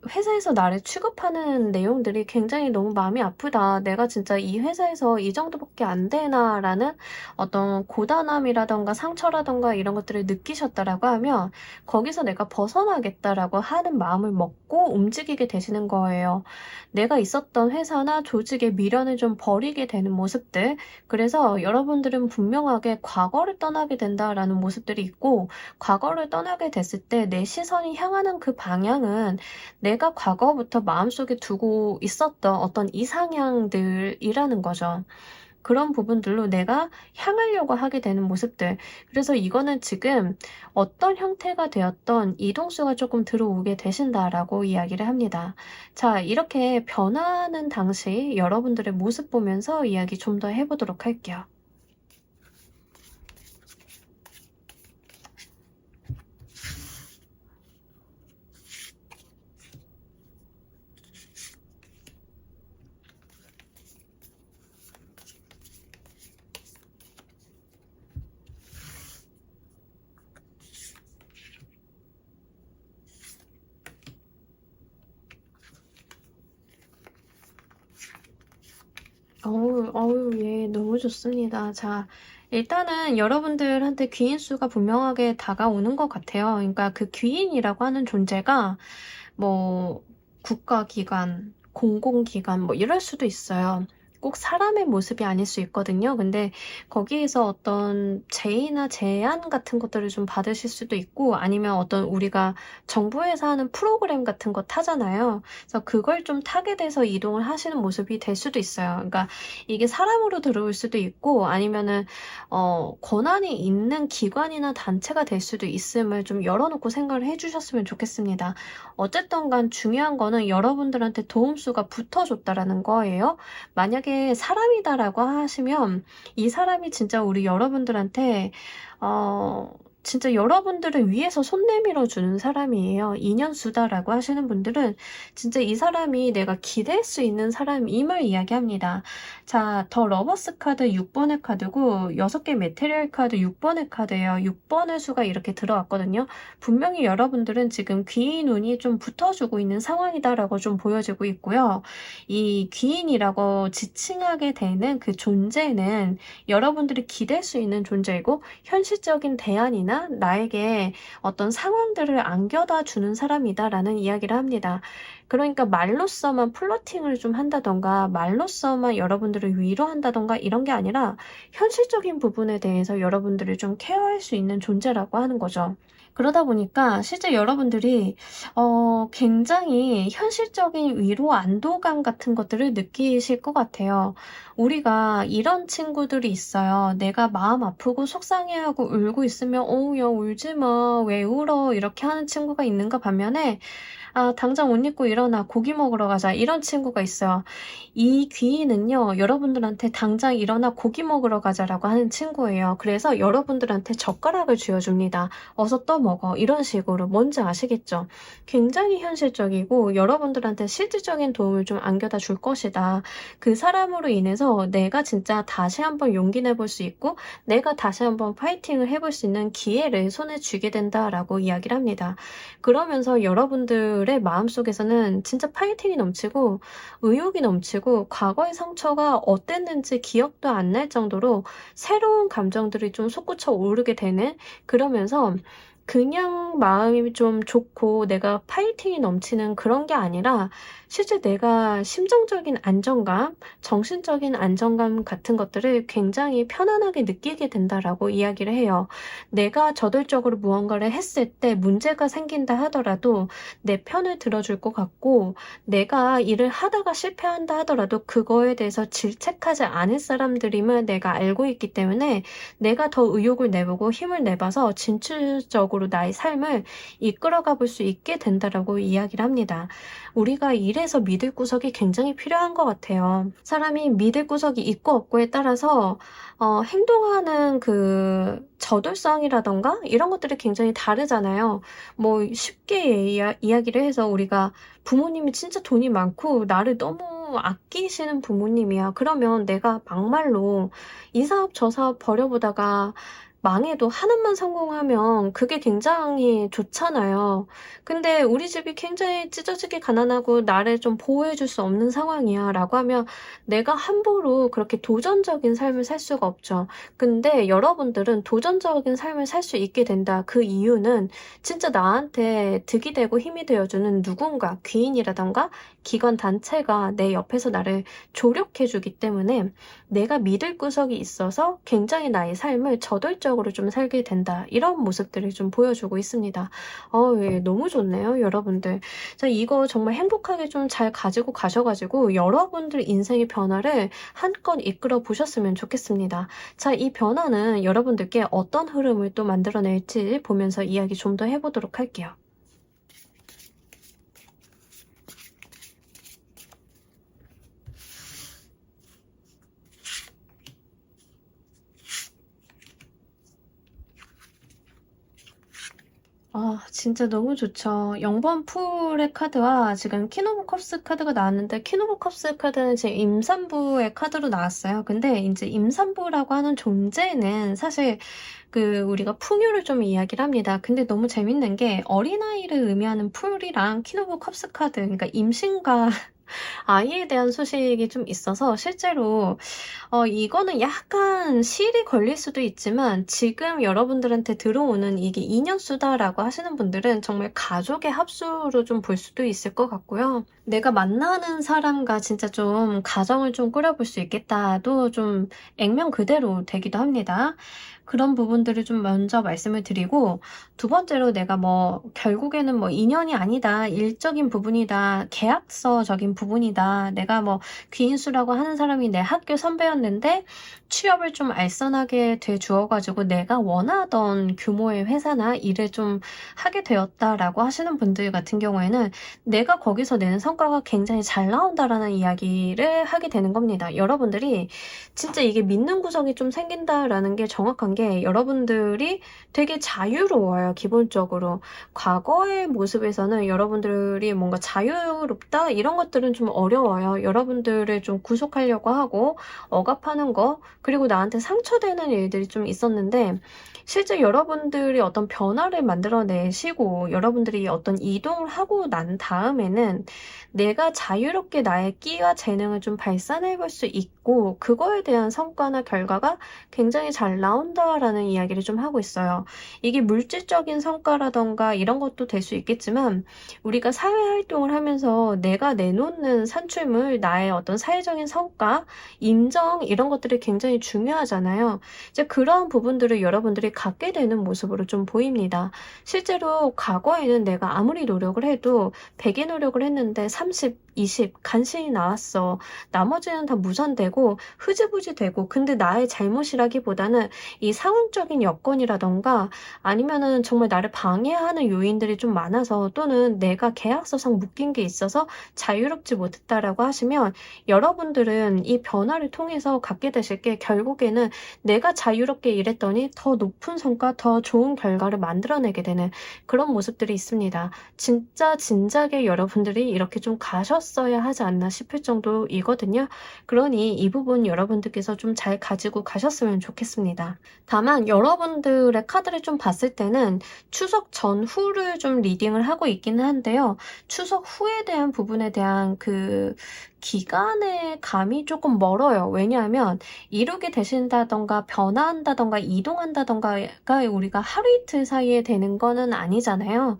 회사에서 나를 취급하는 내용들이 굉장히 너무 마음이 아프다. 내가 진짜 이 회사에서 이 정도밖에 안 되나라는 어떤 고단함이라던가 상처라던가 이런 것들을 느끼셨다라고 하면 거기서 내가 벗어나겠다라고 하는 마음을 먹고 움직이게 되시는 거예요. 내가 있었던 회사나 조직의 미련을 좀 버리게 되는 모습들. 그래서 여러분들은 분명하게 과거를 떠나게 된다라는 모습들이 있고 과거를 떠나게 됐을 때 내 시선이 향하는 그 방향은 내가 과거부터 마음속에 두고 있었던 어떤 이상향들이라는 거죠. 그런 부분들로 내가 향하려고 하게 되는 모습들. 그래서 이거는 지금 어떤 형태가 되었던 이동수가 조금 들어오게 되신다라고 이야기를 합니다. 자, 이렇게 변화하는 당시 여러분들의 모습 보면서 이야기 좀 더 해보도록 할게요. 예, 너무 좋습니다. 자, 일단은 여러분들한테 귀인수가 분명하게 다가오는 것 같아요. 그러니까 그 귀인이라고 하는 존재가 뭐 국가기관, 공공기관 뭐 이럴 수도 있어요. 꼭 사람의 모습이 아닐 수 있거든요. 근데 거기에서 어떤 제의나 제안 같은 것들을 좀 받으실 수도 있고 아니면 어떤 우리가 정부에서 하는 프로그램 같은 거 타잖아요. 그래서 그걸 좀 타게 돼서 이동을 하시는 모습이 될 수도 있어요. 그러니까 이게 사람으로 들어올 수도 있고 아니면은 권한이 있는 기관이나 단체가 될 수도 있음을 좀 열어놓고 생각을 해주셨으면 좋겠습니다. 어쨌든 간 중요한 거는 여러분들한테 도움수가 붙어줬다라는 거예요. 만약에 사람이다라고 하시면 이 사람이 진짜 우리 여러분들한테 진짜 여러분들을 위해서 손 내밀어 주는 사람이에요. 인연수다라고 하시는 분들은 진짜 이 사람이 내가 기댈 수 있는 사람임을 이야기합니다. 자, 더 러버스 카드 6번의 카드고 6개 메테리얼 카드 6번의 카드예요. 6번의 수가 이렇게 들어왔거든요. 분명히 여러분들은 지금 귀인 운이 좀 붙어주고 있는 상황이다라고 좀 보여지고 있고요. 이 귀인이라고 지칭하게 되는 그 존재는 여러분들이 기댈 수 있는 존재이고 현실적인 대안이나 나에게 어떤 상황들을 안겨다 주는 사람이다라는 이야기를 합니다. 그러니까 말로써만 플러팅을 좀 한다던가 말로써만 여러분들을 위로한다던가 이런 게 아니라 현실적인 부분에 대해서 여러분들을 좀 케어할 수 있는 존재라고 하는 거죠. 그러다 보니까 실제 여러분들이 굉장히 현실적인 위로 안도감 같은 것들을 느끼실 것 같아요. 우리가 이런 친구들이 있어요. 내가 마음 아프고 속상해하고 울고 있으면 야 울지 마. 왜 울어? 이렇게 하는 친구가 있는가 반면에 당장 옷 입고 일어나 고기 먹으러 가자 이런 친구가 있어요. 이 귀인은요 여러분들한테 당장 일어나 고기 먹으러 가자라고 하는 친구예요. 그래서 여러분들한테 젓가락을 쥐어줍니다. 어서 떠먹어 이런 식으로. 뭔지 아시겠죠? 굉장히 현실적이고 여러분들한테 실질적인 도움을 좀 안겨다 줄 것이다. 그 사람으로 인해서 내가 진짜 다시 한번 용기 내볼 수 있고 내가 다시 한번 파이팅을 해볼 수 있는 기회를 손에 쥐게 된다라고 이야기를 합니다. 그러면서 여러분들의 마음속에서는 진짜 파이팅이 넘치고 의욕이 넘치고 과거의 상처가 어땠는지 기억도 안 날 정도로 새로운 감정들이 좀 솟구쳐 오르게 되는, 그러면서 그냥 마음이 좀 좋고 내가 파이팅이 넘치는 그런 게 아니라 실제 내가 심정적인 안정감, 정신적인 안정감 같은 것들을 굉장히 편안하게 느끼게 된다라고 이야기를 해요. 내가 저돌적으로 무언가를 했을 때 문제가 생긴다 하더라도 내 편을 들어줄 것 같고 내가 일을 하다가 실패한다 하더라도 그거에 대해서 질책하지 않을 사람들임을 내가 알고 있기 때문에 내가 더 의욕을 내보고 힘을 내봐서 진취적으로 쪽으로 나의 삶을 이끌어가 볼 수 있게 된다라고 이야기를 합니다. 우리가 이래서 믿을 구석이 굉장히 필요한 것 같아요. 사람이 믿을 구석이 있고 없고에 따라서 행동하는 그 저돌성이라던가 이런 것들이 굉장히 다르잖아요. 뭐 쉽게 이야기를 해서 우리가 부모님이 진짜 돈이 많고 나를 너무 아끼시는 부모님이야. 그러면 내가 막말로 이 사업 저 사업 버려보다가 망해도 하나만 성공하면 그게 굉장히 좋잖아요. 근데 우리 집이 굉장히 찢어지게 가난하고 나를 좀 보호해줄 수 없는 상황이야 라고 하면 내가 함부로 그렇게 도전적인 삶을 살 수가 없죠. 근데 여러분들은 도전적인 삶을 살 수 있게 된다. 그 이유는 진짜 나한테 득이 되고 힘이 되어주는 누군가, 귀인이라던가 기관 단체가 내 옆에서 나를 조력해주기 때문에 내가 믿을 구석이 있어서 굉장히 나의 삶을 저돌적으로 좀 살게 된다. 이런 모습들을 좀 보여주고 있습니다. 예, 너무 좋네요, 여러분들. 자, 이거 정말 행복하게 좀 잘 가지고 가셔가지고 여러분들 인생의 변화를 한껏 이끌어 보셨으면 좋겠습니다. 자, 이 변화는 여러분들께 어떤 흐름을 또 만들어낼지 보면서 이야기 좀 더 해보도록 할게요. 진짜 너무 좋죠. 0번 풀의 카드와 지금 퀸 오브 컵스 카드가 나왔는데 퀸 오브 컵스 카드는 지금 임산부의 카드로 나왔어요. 근데 이제 임산부라고 하는 존재는 사실 우리가 풍요를 좀 이야기를 합니다. 근데 너무 재밌는 게 어린아이를 의미하는 풀이랑 퀸 오브 컵스 카드, 그러니까 임신과 아이에 대한 소식이 좀 있어서 실제로 이거는 약간 실이 걸릴 수도 있지만 지금 여러분들한테 들어오는 이게 인연수다라고 하시는 분들은 정말 가족의 합수로 좀 볼 수도 있을 것 같고요. 내가 만나는 사람과 진짜 좀 가정을 좀 꾸려볼 수 있겠다도 좀 액면 그대로 되기도 합니다. 그런 부분들을 좀 먼저 말씀을 드리고, 두 번째로 내가 결국에는 인연이 아니다, 일적인 부분이다, 계약서적인 부분이다, 내가 귀인수라고 하는 사람이 내 학교 선배였는데 취업을 좀 알선하게 돼 주어가지고 내가 원하던 규모의 회사나 일을 좀 하게 되었다라고 하시는 분들 같은 경우에는 내가 거기서 내는 성과가 굉장히 잘 나온다라는 이야기를 하게 되는 겁니다. 여러분들이 진짜 이게 믿는 구석이 좀 생긴다라는 게 정확한 게 여러분들이 되게 자유로워요, 기본적으로. 과거의 모습에서는 여러분들이 뭔가 자유롭다? 이런 것들은 좀 어려워요. 여러분들을 좀 구속하려고 하고 억압하는 거, 그리고 나한테 상처되는 일들이 좀 있었는데 실제 여러분들이 어떤 변화를 만들어내시고 여러분들이 어떤 이동을 하고 난 다음에는 내가 자유롭게 나의 끼와 재능을 좀 발산해볼 수 있고 그거에 대한 성과나 결과가 굉장히 잘 나온다라는 이야기를 좀 하고 있어요. 이게 물질적인 성과라던가 이런 것도 될 수 있겠지만 우리가 사회활동을 하면서 내가 내놓는 산출물, 나의 어떤 사회적인 성과, 인정 이런 것들이 굉장히 중요하잖아요. 이제 그런 부분들을 여러분들이 갖게 되는 모습으로 좀 보입니다. 실제로 과거에는 내가 아무리 노력을 해도 100의 노력을 했는데 30, 20 간신히 나왔어. 나머지는 다 무산되고 흐지부지 되고 근데 나의 잘못이라기보다는 이 상황적인 여건이라던가 아니면은 정말 나를 방해하는 요인들이 좀 많아서 또는 내가 계약서상 묶인 게 있어서 자유롭지 못했다라고 하시면 여러분들은 이 변화를 통해서 갖게 되실 게 결국에는 내가 자유롭게 일했더니 더 높은 성과, 더 좋은 결과를 만들어내게 되는 그런 모습들이 있습니다. 진짜 진작에 여러분들이 이렇게 좀 가셨어야 하지 않나 싶을 정도이거든요. 그러니 이 부분 여러분들께서 좀 잘 가지고 가셨으면 좋겠습니다. 다만 여러분들의 카드를 좀 봤을 때는 추석 전후를 좀 리딩을 하고 있기는 한데요. 추석 후에 대한 부분에 대한 기간의 감이 조금 멀어요. 왜냐하면 이루게 되신다던가 변화한다던가 이동한다던가가 우리가 하루 이틀 사이에 되는 거는 아니잖아요.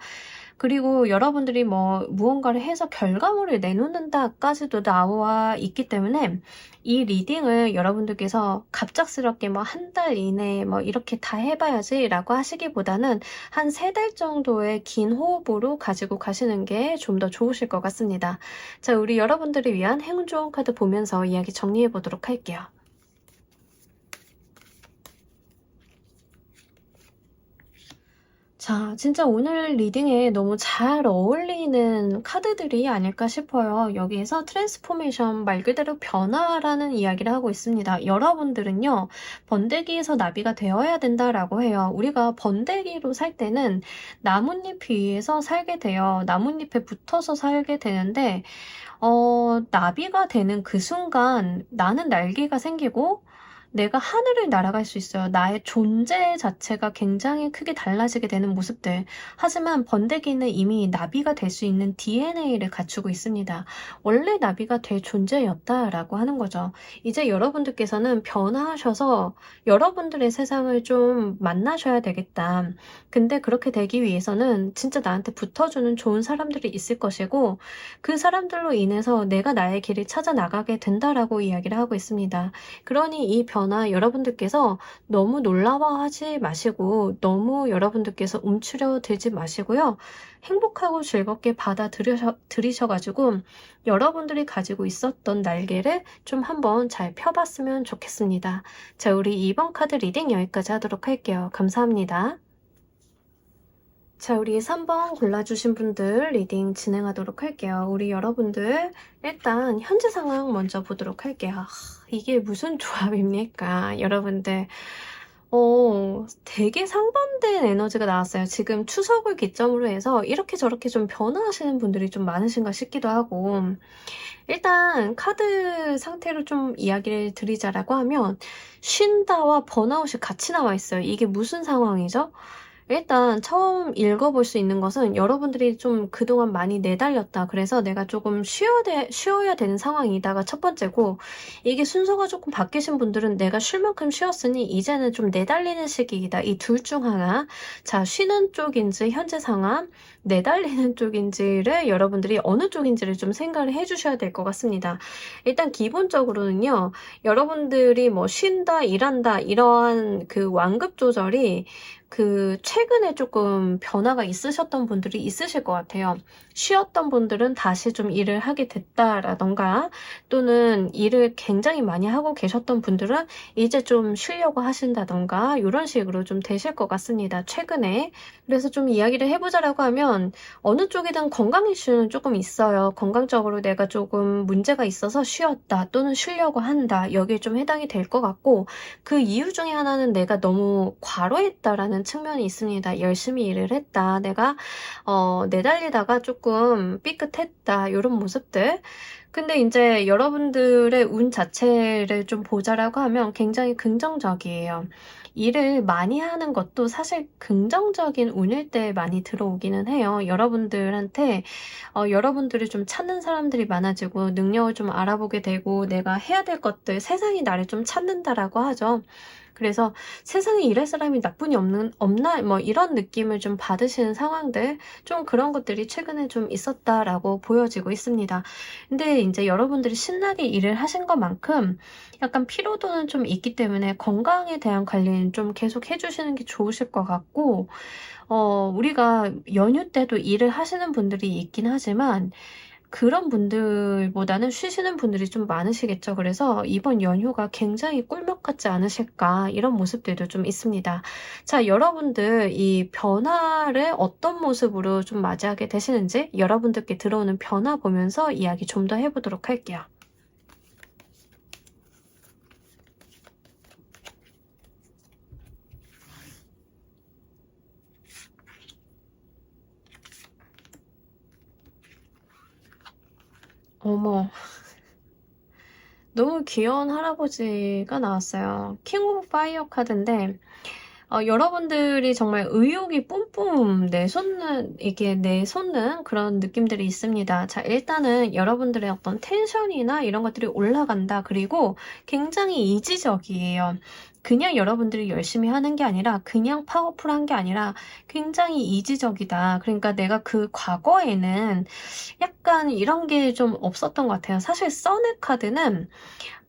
그리고 여러분들이 무언가를 해서 결과물을 내놓는다까지도 나와 있기 때문에 이 리딩을 여러분들께서 갑작스럽게 한 달 이내에 이렇게 다 해봐야지 라고 하시기보다는 한 3달 정도의 긴 호흡으로 가지고 가시는 게 좀 더 좋으실 것 같습니다. 자, 우리 여러분들을 위한 행운 좋은 카드 보면서 이야기 정리해 보도록 할게요. 자, 진짜 오늘 리딩에 너무 잘 어울리는 카드들이 아닐까 싶어요. 여기에서 트랜스포메이션 말 그대로 변화라는 이야기를 하고 있습니다. 여러분들은요, 번데기에서 나비가 되어야 된다라고 해요. 우리가 번데기로 살 때는 나뭇잎 위에서 살게 돼요. 나뭇잎에 붙어서 살게 되는데, 나비가 되는 그 순간 나는 날개가 생기고 내가 하늘을 날아갈 수 있어요. 나의 존재 자체가 굉장히 크게 달라지게 되는 모습들. 하지만 번데기는 이미 나비가 될 수 있는 DNA를 갖추고 있습니다. 원래 나비가 될 존재였다라고 하는 거죠. 이제 여러분들께서는 변화하셔서 여러분들의 세상을 좀 만나셔야 되겠다. 근데 그렇게 되기 위해서는 진짜 나한테 붙어주는 좋은 사람들이 있을 것이고 그 사람들로 인해서 내가 나의 길을 찾아 나가게 된다라고 이야기를 하고 있습니다. 그러니 이 변화 여러분들께서 너무 놀라워하지 마시고 너무 여러분들께서 움츠려 들지 마시고요. 행복하고 즐겁게 받아들이셔가지고 여러분들이 가지고 있었던 날개를 좀 한번 잘 펴봤으면 좋겠습니다. 자, 우리 2번 카드 리딩 여기까지 하도록 할게요. 감사합니다. 자, 우리 3번 골라주신 분들 리딩 진행하도록 할게요. 우리 여러분들 일단 현재 상황 먼저 보도록 할게요. 이게 무슨 조합입니까? 여러분들 되게 상반된 에너지가 나왔어요. 지금 추석을 기점으로 해서 이렇게 저렇게 좀 변화하시는 분들이 좀 많으신가 싶기도 하고 일단 카드 상태로 좀 이야기를 드리자라고 하면 쉰다와 번아웃이 같이 나와 있어요. 이게 무슨 상황이죠? 일단 처음 읽어볼 수 있는 것은 여러분들이 좀 그동안 많이 내달렸다. 그래서 내가 조금 쉬어야 되는 상황이다가 첫 번째고 이게 순서가 조금 바뀌신 분들은 내가 쉴 만큼 쉬었으니 이제는 좀 내달리는 시기이다. 이 둘 중 하나. 자, 쉬는 쪽인지 현재 상황, 내달리는 쪽인지를 여러분들이 어느 쪽인지를 좀 생각을 해주셔야 될 것 같습니다. 일단 기본적으로는요. 여러분들이 뭐 쉰다, 일한다 이러한 그 완급 조절이 최근에 조금 변화가 있으셨던 분들이 있으실 것 같아요. 쉬었던 분들은 다시 좀 일을 하게 됐다라던가 또는 일을 굉장히 많이 하고 계셨던 분들은 이제 좀 쉬려고 하신다던가 이런 식으로 좀 되실 것 같습니다. 최근에. 그래서 좀 이야기를 해보자라고 하면 어느 쪽이든 건강 이슈는 조금 있어요. 건강적으로 내가 조금 문제가 있어서 쉬었다 또는 쉬려고 한다. 여기에 좀 해당이 될 것 같고 그 이유 중에 하나는 내가 너무 과로했다라는 측면이 있습니다. 열심히 일을 했다. 내가 내달리다가 조금 삐끗했다. 이런 모습들. 근데 이제 여러분들의 운 자체를 좀 보자라고 하면 굉장히 긍정적이에요. 일을 많이 하는 것도 사실 긍정적인 운일 때 많이 들어오기는 해요. 여러분들한테 여러분들을 좀 찾는 사람들이 많아지고 능력을 좀 알아보게 되고 내가 해야 될 것들, 세상이 나를 좀 찾는다라고 하죠. 그래서 세상에 일할 사람이 나뿐이 없나? 뭐 이런 느낌을 좀 받으시는 상황들, 좀 그런 것들이 최근에 좀 있었다라고 보여지고 있습니다. 근데 이제 여러분들이 신나게 일을 하신 것만큼 약간 피로도는 좀 있기 때문에 건강에 대한 관리는 좀 계속 해주시는 게 좋으실 것 같고, 우리가 연휴 때도 일을 하시는 분들이 있긴 하지만, 그런 분들보다는 쉬시는 분들이 좀 많으시겠죠. 그래서 이번 연휴가 굉장히 꿀맛 같지 않으실까 이런 모습들도 좀 있습니다. 자, 여러분들 이 변화를 어떤 모습으로 좀 맞이하게 되시는지 여러분들께 들어오는 변화 보면서 이야기 좀 더 해보도록 할게요. 어머, 너무 귀여운 할아버지가 나왔어요. 킹 오브 파이어 카드인데 여러분들이 정말 의욕이 뿜뿜 내솟는 그런 느낌들이 있습니다. 자, 일단은 여러분들의 어떤 텐션이나 이런 것들이 올라간다. 그리고 굉장히 이지적이에요. 그냥 여러분들이 열심히 하는 게 아니라 그냥 파워풀한 게 아니라 굉장히 이지적이다. 그러니까 내가 그 과거에는 약간 이런 게 좀 없었던 것 같아요. 사실 써넷 카드는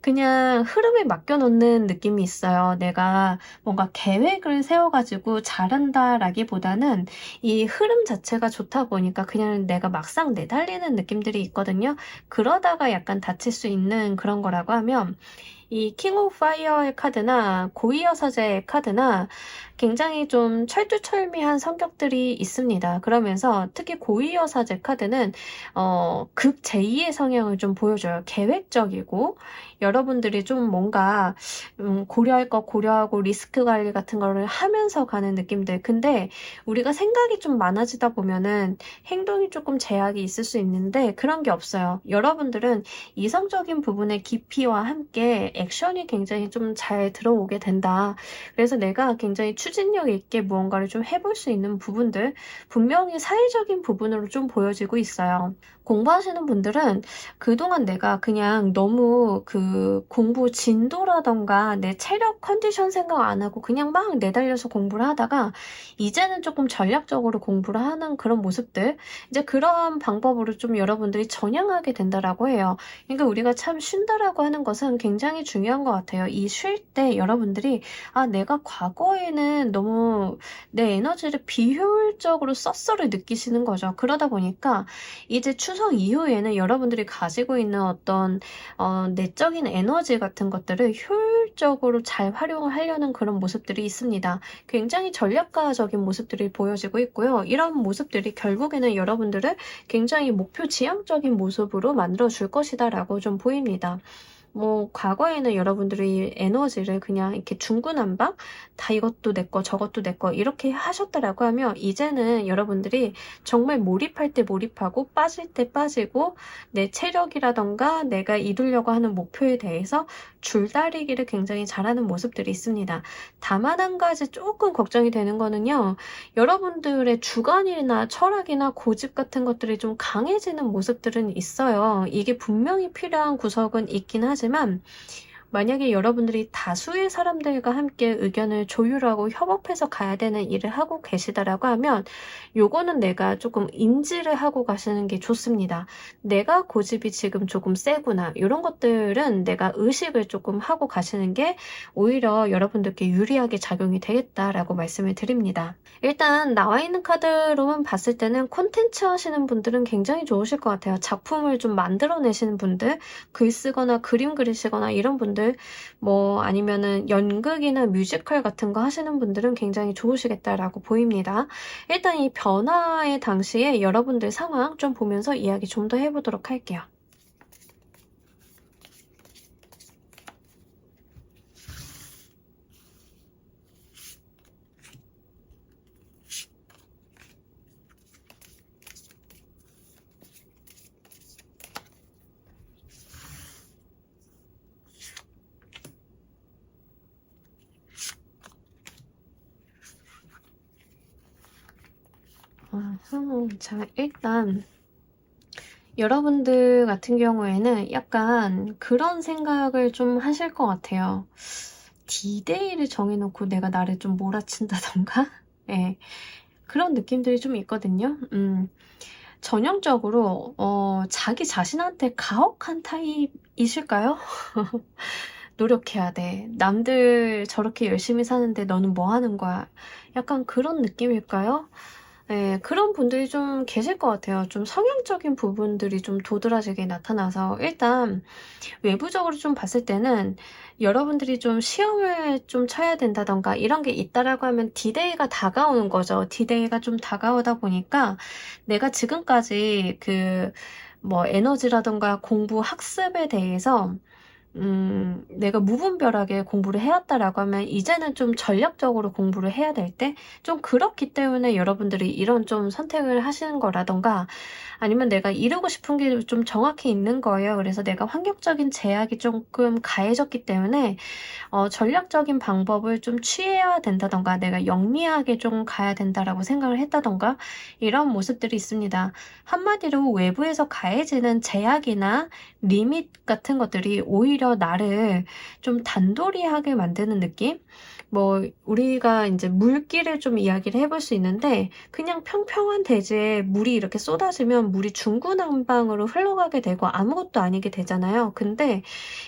그냥 흐름에 맡겨놓는 느낌이 있어요. 내가 뭔가 계획을 세워가지고 잘한다라기보다는 이 흐름 자체가 좋다 보니까 그냥 내가 막상 내달리는 느낌들이 있거든요. 그러다가 약간 다칠 수 있는 그런 거라고 하면 이 킹 오브 파이어의 카드나 고위여사제의 카드나 굉장히 좀 철두철미한 성격들이 있습니다. 그러면서 특히 고위여사제 카드는 극 제2의 성향을 좀 보여줘요. 계획적이고 여러분들이 좀 뭔가 고려할 거 고려하고 리스크 관리 같은 거를 하면서 가는 느낌들. 근데 우리가 생각이 좀 많아지다 보면은 행동이 조금 제약이 있을 수 있는데 그런 게 없어요. 여러분들은 이성적인 부분의 깊이와 함께 액션이 굉장히 좀 잘 들어오게 된다. 그래서 내가 굉장히 추진력 있게 무언가를 좀 해볼 수 있는 부분들, 분명히 사회적인 부분으로 좀 보여지고 있어요. 공부하시는 분들은 그동안 내가 그냥 너무 그 공부 진도라던가 내 체력 컨디션 생각 안 하고 그냥 막 내달려서 공부를 하다가 이제는 조금 전략적으로 공부를 하는 그런 모습들, 이제 그런 방법으로 좀 여러분들이 전향하게 된다라고 해요. 그러니까 우리가 참 쉰다라고 하는 것은 굉장히 중요한 것 같아요. 이 쉴 때 여러분들이 내가 과거에는 너무 내 에너지를 비효율적으로 썼어를 느끼시는 거죠. 그러다 보니까 이제 추석 이후에는 여러분들이 가지고 있는 어떤 내적인 에너지 같은 것들을 효율적으로 잘 활용을 하려는 그런 모습들이 있습니다. 굉장히 전략가적인 모습들이 보여지고 있고요. 이런 모습들이 결국에는 여러분들을 굉장히 목표 지향적인 모습으로 만들어줄 것이다 라고 좀 보입니다. 뭐 과거에는 여러분들이 에너지를 그냥 이렇게 중구난방 다 이것도 내 거 저것도 내 거 이렇게 하셨다라고 하면 이제는 여러분들이 정말 몰입할 때 몰입하고 빠질 때 빠지고 내 체력이라던가 내가 이루려고 하는 목표에 대해서 줄다리기를 굉장히 잘하는 모습들이 있습니다. 다만 한 가지 조금 걱정이 되는 거는요. 여러분들의 주관이나 철학이나 고집 같은 것들이 좀 강해지는 모습들은 있어요. 이게 분명히 필요한 구석은 있긴 하지만 만약에 여러분들이 다수의 사람들과 함께 의견을 조율하고 협업해서 가야 되는 일을 하고 계시다라고 하면 요거는 내가 조금 인지를 하고 가시는 게 좋습니다. 내가 고집이 지금 조금 세구나 이런 것들은 내가 의식을 조금 하고 가시는 게 오히려 여러분들께 유리하게 작용이 되겠다라고 말씀을 드립니다. 일단 나와 있는 카드로만 봤을 때는 콘텐츠 하시는 분들은 굉장히 좋으실 것 같아요. 작품을 좀 만들어내시는 분들, 글 쓰거나 그림 그리시거나 이런 분들, 뭐 아니면은 연극이나 뮤지컬 같은 거 하시는 분들은 굉장히 좋으시겠다라고 보입니다. 일단 이 변화의 당시에 여러분들 상황 좀 보면서 이야기 좀 더 해보도록 할게요. 자, 일단 여러분들 같은 경우에는 약간 그런 생각을 좀 하실 것 같아요. D-Day를 정해놓고 내가 나를 좀 몰아친다던가? 예. 그런 느낌들이 좀 있거든요. 전형적으로, 자기 자신한테 가혹한 타입이실까요? 노력해야 돼. 남들 저렇게 열심히 사는데 너는 뭐 하는 거야? 약간 그런 느낌일까요? 네, 그런 분들이 좀 계실 것 같아요. 좀 성향적인 부분들이 좀 도드라지게 나타나서 일단 외부적으로 좀 봤을 때는 여러분들이 좀 시험을 좀 쳐야 된다던가 이런 게 있다라고 하면 D-Day가 다가오는 거죠. D-Day가 좀 다가오다 보니까 내가 지금까지 그 뭐 에너지라던가 공부 학습에 대해서 내가 무분별하게 공부를 해왔다라고 하면 이제는 좀 전략적으로 공부를 해야 될 때 좀 그렇기 때문에 여러분들이 이런 좀 선택을 하시는 거라던가 아니면 내가 이루고 싶은 게 좀 정확히 있는 거예요. 그래서 내가 환경적인 제약이 조금 가해졌기 때문에 전략적인 방법을 좀 취해야 된다던가 내가 영리하게 좀 가야 된다라고 생각을 했다던가 이런 모습들이 있습니다. 한마디로 외부에서 가해지는 제약이나 리밋 같은 것들이 오히려 나를 좀 단도리하게 만드는 느낌? 뭐 우리가 이제 물길을 좀 이야기를 해볼 수 있는데 그냥 평평한 대지에 물이 이렇게 쏟아지면 물이 중구난방으로 흘러가게 되고 아무것도 아니게 되잖아요. 근데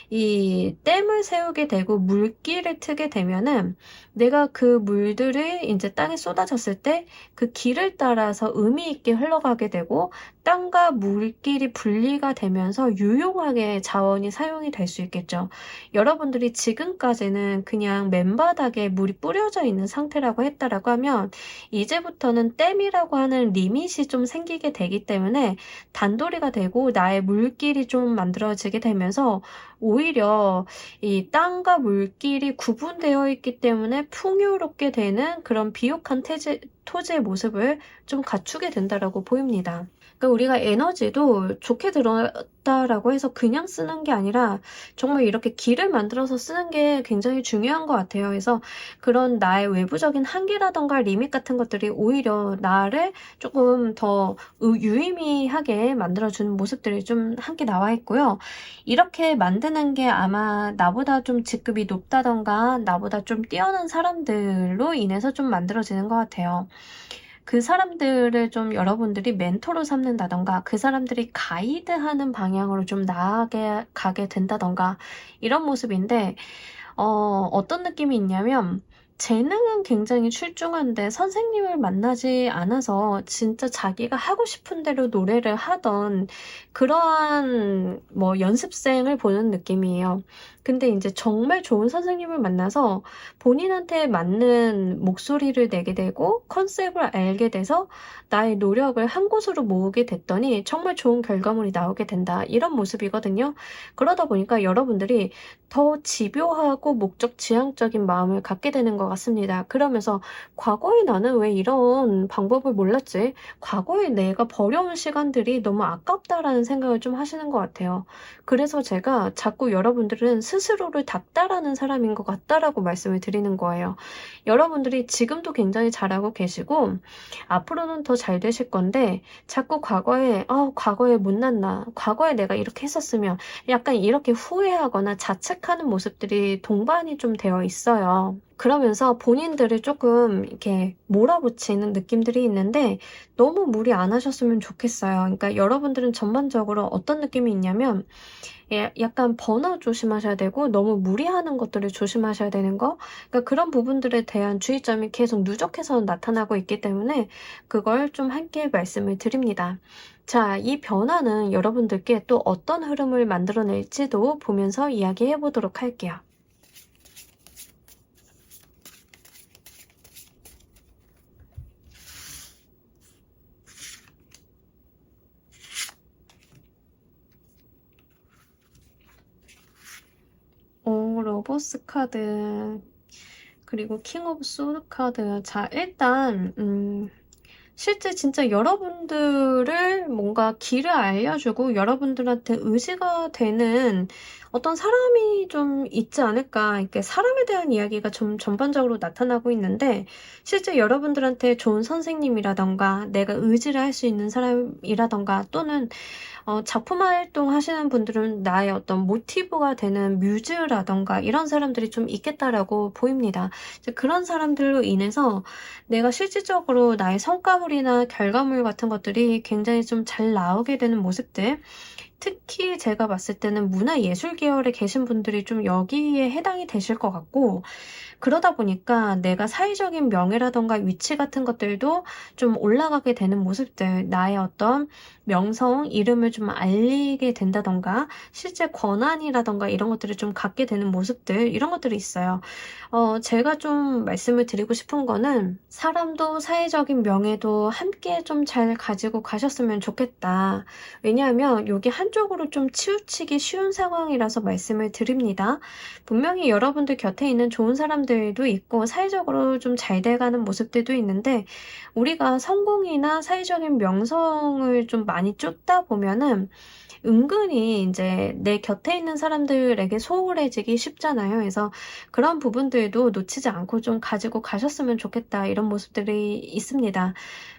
이 댐을 세우게 되고 물길을 트게 되면은 내가 그 물들을 이제 땅에 쏟아졌을 때 그 길을 따라서 의미 있게 흘러가게 되고 땅과 물길이 분리가 되면서 유용하게 자원이 사용이 될 수 있겠죠. 여러분들이 지금까지는 그냥 맨바닥에 물이 뿌려져 있는 상태라고 했다라고 하면 이제부터는 댐이라고 하는 리밋이 좀 생기게 되기 때문에 단도리가 되고 나의 물길이 좀 만들어지게 되면서 오히려 이 땅과 물길이 구분되어 있기 때문에 풍요롭게 되는 그런 비옥한 토지의 모습을 좀 갖추게 된다라고 보입니다. 그러니까 우리가 에너지도 좋게 들었다라고 해서 그냥 쓰는 게 아니라 정말 이렇게 길을 만들어서 쓰는 게 굉장히 중요한 것 같아요. 그래서 그런 나의 외부적인 한계라던가 리밋 같은 것들이 오히려 나를 조금 더 유의미하게 만들어주는 모습들이 좀 함께 나와 있고요. 이렇게 만드는 게 아마 나보다 좀 직급이 높다던가 나보다 좀 뛰어난 사람들로 인해서 좀 만들어지는 것 같아요. 그 사람들을 좀 여러분들이 멘토로 삼는다던가 그 사람들이 가이드하는 방향으로 좀 나아가게 가게 된다던가 이런 모습인데 어떤 느낌이 있냐면 재능은 굉장히 출중한데 선생님을 만나지 않아서 진짜 자기가 하고 싶은 대로 노래를 하던 그러한 뭐 연습생을 보는 느낌이에요. 근데 이제 정말 좋은 선생님을 만나서 본인한테 맞는 목소리를 내게 되고 컨셉을 알게 돼서 나의 노력을 한 곳으로 모으게 됐더니 정말 좋은 결과물이 나오게 된다. 이런 모습이거든요. 그러다 보니까 여러분들이 더 집요하고 목적 지향적인 마음을 갖게 되는 것 같습니다. 그러면서 과거에 나는 왜 이런 방법을 몰랐지? 과거에 내가 버려온 시간들이 너무 아깝다라는 생각을 좀 하시는 것 같아요. 그래서 제가 자꾸 여러분들은 스스로를 닥달하는 사람인 것 같다라고 말씀을 드리는 거예요. 여러분들이 지금도 굉장히 잘하고 계시고 앞으로는 더 잘 되실 건데 자꾸 과거에 못났나? 과거에 내가 이렇게 했었으면 약간 이렇게 후회하거나 자책하는 모습들이 동반이 좀 되어 있어요. 그러면서 본인들을 조금 이렇게 몰아붙이는 느낌들이 있는데 너무 무리 안 하셨으면 좋겠어요. 그러니까 여러분들은 전반적으로 어떤 느낌이 있냐면 약간 번아웃 조심하셔야 되고 너무 무리하는 것들을 조심하셔야 되는 거. 그러니까 그런 부분들에 대한 주의점이 계속 누적해서 나타나고 있기 때문에 그걸 좀 함께 말씀을 드립니다. 자, 이 변화는 여러분들께 또 어떤 흐름을 만들어낼지도 보면서 이야기해 보도록 할게요. 로버스 카드 그리고 킹 오브 소드 카드. 자, 일단 실제 진짜 여러분들을 뭔가 길을 알려주고 여러분들한테 의지가 되는 어떤 사람이 좀 있지 않을까. 이렇게 사람에 대한 이야기가 좀 전반적으로 나타나고 있는데 실제 여러분들한테 좋은 선생님이라던가 내가 의지를 할 수 있는 사람이라던가 또는 작품 활동 하시는 분들은 나의 어떤 모티브가 되는 뮤즈라던가 이런 사람들이 좀 있겠다라고 보입니다. 그런 사람들로 인해서 내가 실질적으로 나의 성과물이나 결과물 같은 것들이 굉장히 좀 잘 나오게 되는 모습들, 특히 제가 봤을 때는 문화예술 계열에 계신 분들이 좀 여기에 해당이 되실 것 같고 그러다 보니까 내가 사회적인 명예라던가 위치 같은 것들도 좀 올라가게 되는 모습들, 나의 어떤 명성, 이름을 좀 알리게 된다던가 실제 권한이라던가 이런 것들을 좀 갖게 되는 모습들, 이런 것들이 있어요. 제가 좀 말씀을 드리고 싶은 거는 사람도 사회적인 명예도 함께 좀 잘 가지고 가셨으면 좋겠다. 왜냐하면 여기 한쪽으로 좀 치우치기 쉬운 상황이라서 말씀을 드립니다. 분명히 여러분들 곁에 있는 좋은 사람들도 있고 사회적으로 좀 잘 돼가는 모습들도 있는데 우리가 성공이나 사회적인 명성을 좀 많이 쫓다 보면은 은근히 이제 내 곁에 있는 사람들에게 소홀해지기 쉽잖아요. 그래서 그런 부분들도 놓치지 않고 좀 가지고 가셨으면 좋겠다. 이런 모습들이 있습니다.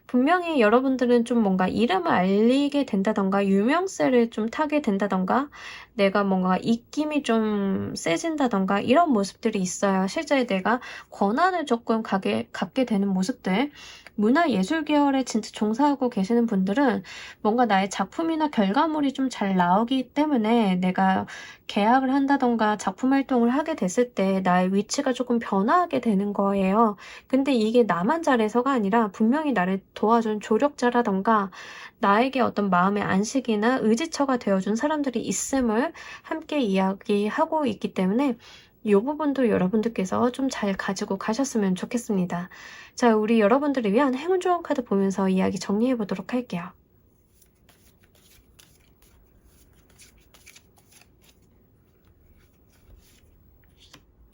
분명히 여러분들은 좀 뭔가 이름을 알리게 된다던가 유명세를 좀 타게 된다던가 내가 뭔가 입김이 좀 세진다던가 이런 모습들이 있어요. 실제 내가 권한을 조금 갖게 되는 모습들. 문화예술 계열에 진짜 종사하고 계시는 분들은 뭔가 나의 작품이나 결과물이 좀 잘 나오기 때문에 내가 계약을 한다던가 작품 활동을 하게 됐을 때 나의 위치가 조금 변화하게 되는 거예요. 근데 이게 나만 잘해서가 아니라 분명히 나를 도와준 조력자라던가 나에게 어떤 마음의 안식이나 의지처가 되어준 사람들이 있음을 함께 이야기하고 있기 때문에 이 부분도 여러분들께서 좀 잘 가지고 가셨으면 좋겠습니다. 자, 우리 여러분들을 위한 행운 좋은 카드 보면서 이야기 정리해 보도록 할게요.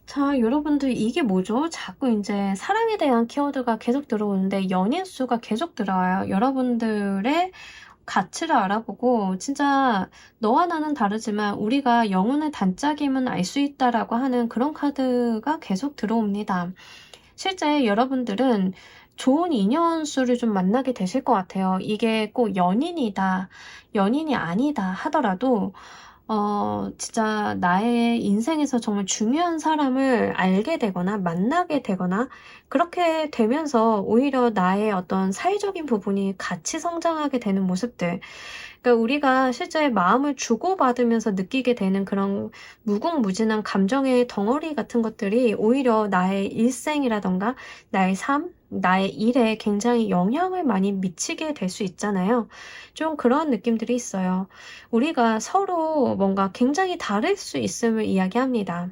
자, 여러분들 이게 뭐죠? 자꾸 이제 사랑에 대한 키워드가 계속 들어오는데 연인 수가 계속 들어와요. 여러분들의 가치를 알아보고 진짜 너와 나는 다르지만 우리가 영혼의 단짝임은 알 수 있다라고 하는 그런 카드가 계속 들어옵니다. 실제 여러분들은 좋은 인연수를 좀 만나게 되실 것 같아요. 이게 꼭 연인이다, 연인이 아니다 하더라도 진짜 나의 인생에서 정말 중요한 사람을 알게 되거나 만나게 되거나 그렇게 되면서 오히려 나의 어떤 사회적인 부분이 같이 성장하게 되는 모습들. 그러니까 우리가 실제 마음을 주고받으면서 느끼게 되는 그런 무궁무진한 감정의 덩어리 같은 것들이 오히려 나의 일생이라던가 나의 삶, 나의 일에 굉장히 영향을 많이 미치게 될 수 있잖아요. 좀 그런 느낌들이 있어요. 우리가 서로 뭔가 굉장히 다를 수 있음을 이야기합니다.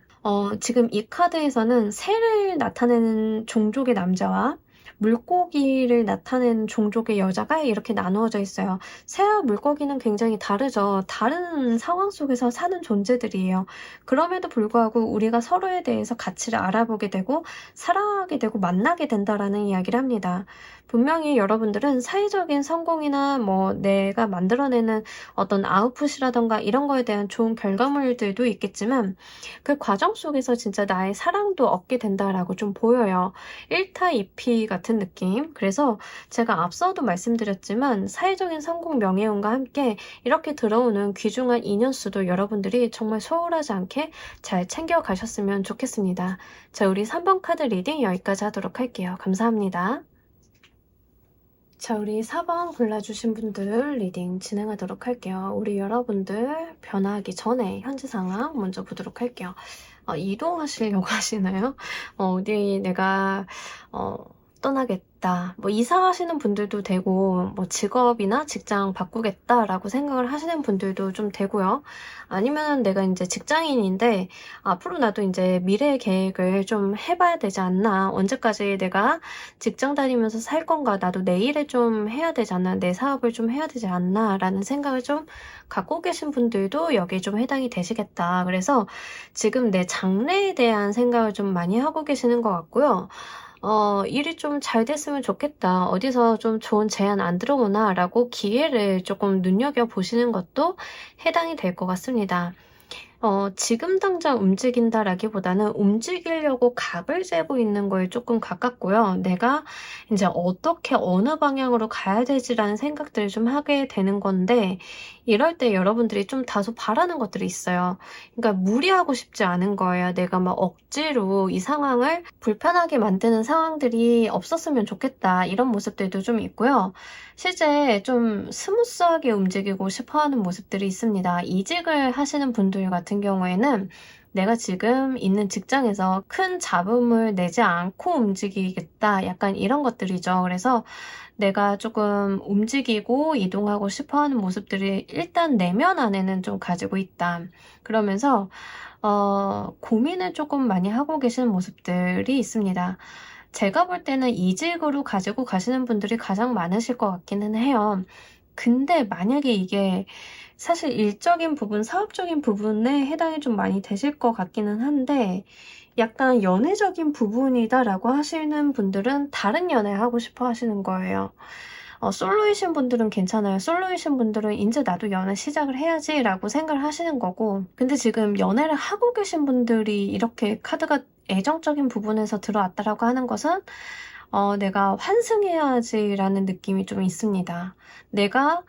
지금 이 카드에서는 새를 나타내는 종족의 남자와 물고기를 나타내는 종족의 여자가 이렇게 나누어져 있어요. 새와 물고기는 굉장히 다르죠. 다른 상황 속에서 사는 존재들이에요. 그럼에도 불구하고 우리가 서로에 대해서 가치를 알아보게 되고 사랑하게 되고 만나게 된다라는 이야기를 합니다. 분명히 여러분들은 사회적인 성공이나 뭐 내가 만들어내는 어떤 아웃풋이라던가 이런 거에 대한 좋은 결과물들도 있겠지만 그 과정 속에서 진짜 나의 사랑도 얻게 된다라고 좀 보여요. 1타 2피 같은 느낌. 그래서 제가 앞서도 말씀드렸지만 사회적인 성공 명예운과 함께 이렇게 들어오는 귀중한 인연수도 여러분들이 정말 소홀하지 않게 잘 챙겨가셨으면 좋겠습니다. 자, 우리 3번 카드 리딩 여기까지 하도록 할게요. 감사합니다. 자, 우리 4번 골라주신 분들 리딩 진행하도록 할게요. 우리 여러분들 변화하기 전에 현재 상황 먼저 보도록 할게요. 이동하시려고 하시나요? 어디 내가 떠나겠다. 뭐 이사하시는 분들도 되고 뭐 직업이나 직장 바꾸겠다라고 생각을 하시는 분들도 좀 되고요. 아니면 내가 이제 직장인인데 앞으로 나도 이제 미래 계획을 좀 해봐야 되지 않나. 언제까지 내가 직장 다니면서 살 건가. 나도 내 일을 좀 해야 되지 않나. 내 사업을 좀 해야 되지 않나. 라는 생각을 좀 갖고 계신 분들도 여기에 좀 해당이 되시겠다. 그래서 지금 내 장래에 대한 생각을 좀 많이 하고 계시는 것 같고요. 일이 좀 잘 됐으면 좋겠다. 어디서 좀 좋은 제안 안 들어오나 라고 기회를 조금 눈여겨보시는 것도 해당이 될 것 같습니다. 지금 당장 움직인다라기보다는 움직이려고 각을 재고 있는 거에 조금 가깝고요. 내가 이제 어떻게 어느 방향으로 가야 되지라는 생각들을 좀 하게 되는 건데 이럴 때 여러분들이 좀 다소 바라는 것들이 있어요. 그러니까 무리하고 싶지 않은 거예요. 내가 막 억지로 이 상황을 불편하게 만드는 상황들이 없었으면 좋겠다. 이런 모습들도 좀 있고요. 실제 좀 스무스하게 움직이고 싶어하는 모습들이 있습니다. 이직을 하시는 분들 같은 경우에는 내가 지금 있는 직장에서 큰 잡음을 내지 않고 움직이겠다. 약간 이런 것들이죠. 그래서 내가 조금 움직이고 이동하고 싶어하는 모습들이 일단 내면 안에는 좀 가지고 있다. 그러면서 고민을 조금 많이 하고 계시는 모습들이 있습니다. 제가 볼 때는 이직으로 가지고 가시는 분들이 가장 많으실 것 같기는 해요. 근데 만약에 이게 사실 일적인 부분, 사업적인 부분에 해당이 좀 많이 되실 것 같기는 한데 약간 연애적인 부분이다라고 하시는 분들은 다른 연애 하고 싶어 하시는 거예요. 솔로이신 분들은 괜찮아요. 솔로이신 분들은 이제 나도 연애 시작을 해야지 라고 생각을 하시는 거고 근데 지금 연애를 하고 계신 분들이 이렇게 카드가 애정적인 부분에서 들어왔다라고 하는 것은 내가 환승해야지라는 느낌이 좀 있습니다. 내가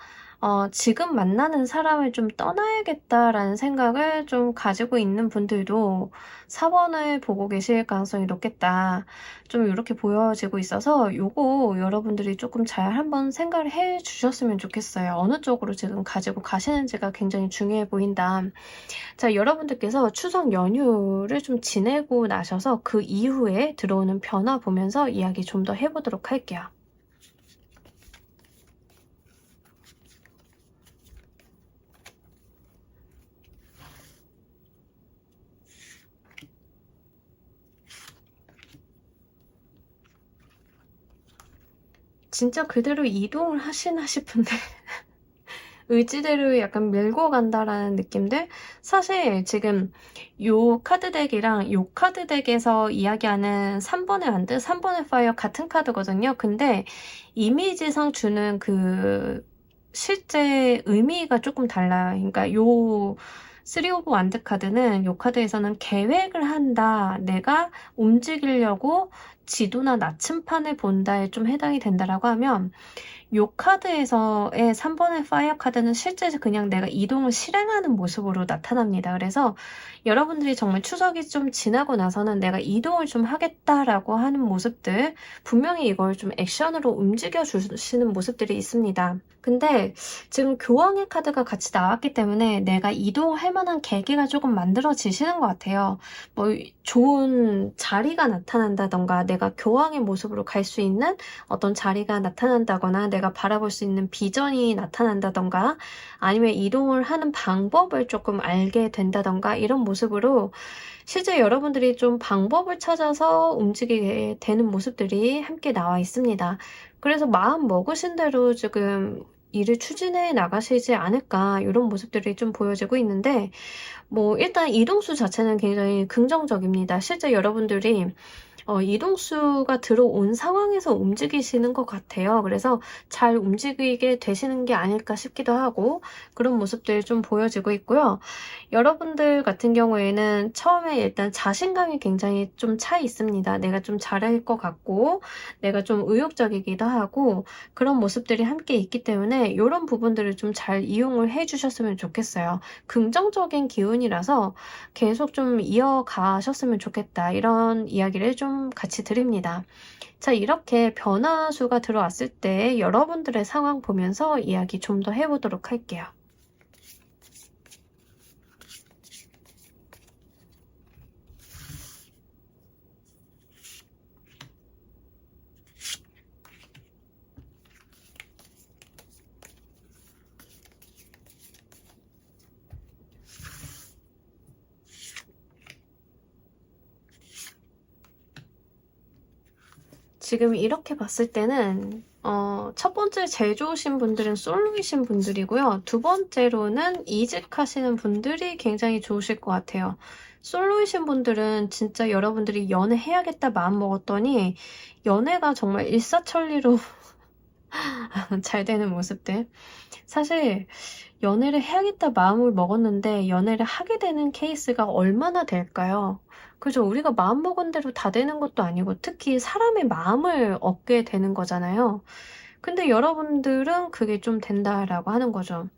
지금 만나는 사람을 좀 떠나야겠다라는 생각을 좀 가지고 있는 분들도 4번을 보고 계실 가능성이 높겠다. 좀 이렇게 보여지고 있어서 요거 여러분들이 조금 잘 한번 생각을 해 주셨으면 좋겠어요. 어느 쪽으로 지금 가지고 가시는지가 굉장히 중요해 보인다. 자, 여러분들께서 추석 연휴를 좀 지내고 나셔서 그 이후에 들어오는 변화 보면서 이야기 좀 더 해보도록 할게요. 진짜 그대로 이동을 하시나 싶은데 의지대로 약간 밀고 간다라는 느낌들? 사실 지금 요 카드 덱이랑 요 카드 덱에서 이야기하는 3번의 완드, 3번의 파이어 같은 카드거든요. 근데 이미지상 주는 그 실제 의미가 조금 달라요. 그러니까 요 3 오브 완드 카드는 요 카드에서는 계획을 한다, 내가 움직이려고 지도나 나침판을 본다에 좀 해당이 된다라고 하면 요 카드에서의 3번의 파이어 카드는 실제 그냥 내가 이동을 실행하는 모습으로 나타납니다. 그래서 여러분들이 정말 추석이 좀 지나고 나서는 내가 이동을 좀 하겠다라고 하는 모습들, 분명히 이걸 좀 액션으로 움직여 주시는 모습들이 있습니다. 근데 지금 교황의 카드가 같이 나왔기 때문에 내가 이동할 만한 계기가 조금 만들어지시는 것 같아요. 뭐 좋은 자리가 나타난다던가 내가 교황의 모습으로 갈 수 있는 어떤 자리가 나타난다거나 내가 바라볼 수 있는 비전이 나타난다던가 아니면 이동을 하는 방법을 조금 알게 된다던가 이런 모습으로 실제 여러분들이 좀 방법을 찾아서 움직이게 되는 모습들이 함께 나와 있습니다. 그래서 마음 먹으신 대로 지금 일을 추진해 나가시지 않을까 이런 모습들이 좀 보여지고 있는데 뭐 일단 이동수 자체는 굉장히 긍정적입니다. 실제 여러분들이 이동수가 들어온 상황에서 움직이시는 것 같아요. 그래서 잘 움직이게 되시는 게 아닐까 싶기도 하고 그런 모습들 좀 보여지고 있고요. 여러분들 같은 경우에는 처음에 일단 자신감이 굉장히 좀 차 있습니다. 내가 좀 잘할 것 같고 내가 좀 의욕적이기도 하고 그런 모습들이 함께 있기 때문에 이런 부분들을 좀 잘 이용을 해주셨으면 좋겠어요. 긍정적인 기운이라서 계속 좀 이어가셨으면 좋겠다. 이런 이야기를 좀 같이 드립니다. 자, 이렇게 변화수가 들어왔을 때 여러분들의 상황 보면서 이야기 좀 더 해보도록 할게요. 지금 이렇게 봤을 때는 첫 번째 제일 좋으신 분들은 솔로이신 분들이고요. 두 번째로는 이직하시는 분들이 굉장히 좋으실 것 같아요. 솔로이신 분들은 진짜 여러분들이 연애해야겠다 마음 먹었더니 연애가 정말 일사천리로 잘 되는 모습들. 사실 연애를 해야겠다 마음을 먹었는데 연애를 하게 되는 케이스가 얼마나 될까요? 그죠? 우리가 마음먹은 대로 다 되는 것도 아니고 특히 사람의 마음을 얻게 되는 거잖아요. 근데 여러분들은 그게 좀 된다라고 하는 거죠.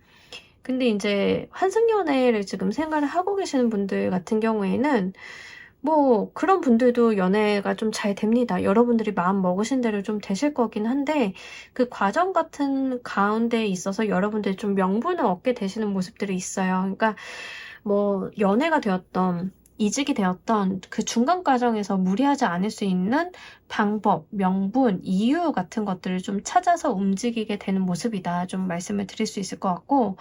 근데 이제 환승연애를 지금 생활을 하고 계시는 분들 같은 경우에는 뭐 그런 분들도 연애가 좀 잘 됩니다. 여러분들이 마음 먹으신 대로 좀 되실 거긴 한데 그 과정 같은 가운데 있어서 여러분들이 좀 명분을 얻게 되시는 모습들이 있어요. 그러니까 뭐 연애가 되었던 이직이 되었던 그 중간 과정에서 무리하지 않을 수 있는 방법, 명분, 이유 같은 것들을 좀 찾아서 움직이게 되는 모습이다. 좀 말씀을 드릴 수 있을 것 같고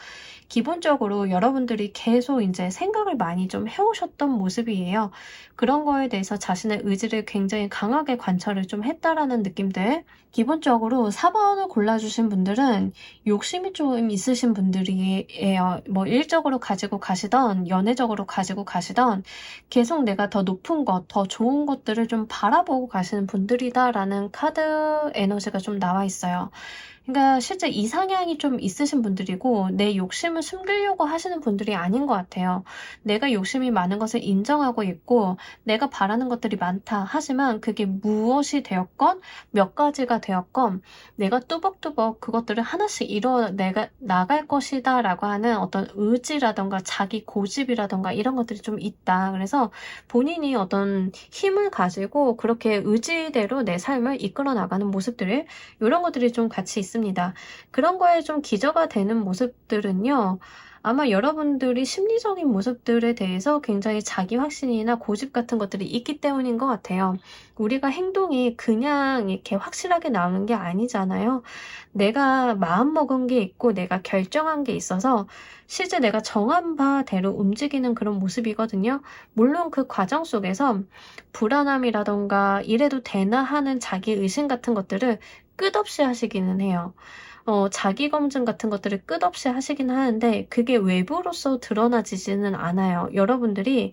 기본적으로 여러분들이 계속 이제 생각을 많이 좀 해오셨던 모습이에요. 그런 거에 대해서 자신의 의지를 굉장히 강하게 관철을 좀 했다라는 느낌들. 기본적으로 4번을 골라주신 분들은 욕심이 좀 있으신 분들이에요. 뭐 일적으로 가지고 가시던 연애적으로 가지고 가시던 계속 내가 더 높은 것, 더 좋은 것들을 좀 바라보고 가시는 분들이다라는 카드 에너지가 좀 나와 있어요. 그러니까 실제 이상향이 좀 있으신 분들이고 내 욕심을 숨기려고 하시는 분들이 아닌 것 같아요. 내가 욕심이 많은 것을 인정하고 있고 내가 바라는 것들이 많다. 하지만 그게 무엇이 되었건 몇 가지가 되었건 내가 뚜벅뚜벅 그것들을 하나씩 이뤄 내가 나갈 것이다 라고 하는 어떤 의지라던가 자기 고집이라던가 이런 것들이 좀 있다. 그래서 본인이 어떤 힘을 가지고 그렇게 의지대로 내 삶을 이끌어 나가는 모습들을 이런 것들이 좀 같이 있습니다. 그런 거에 좀 기저가 되는 모습들은요. 아마 여러분들이 심리적인 모습들에 대해서 굉장히 자기 확신이나 고집 같은 것들이 있기 때문인 것 같아요. 우리가 행동이 그냥 이렇게 확실하게 나오는 게 아니잖아요. 내가 마음먹은 게 있고 내가 결정한 게 있어서 실제 내가 정한 바대로 움직이는 그런 모습이거든요. 물론 그 과정 속에서 불안함이라던가 이래도 되나 하는 자기 의심 같은 것들을 끝없이 하시기는 해요. 자기 검증 같은 것들을 끝없이 하시긴 하는데 그게 외부로서 드러나지지는 않아요. 여러분들이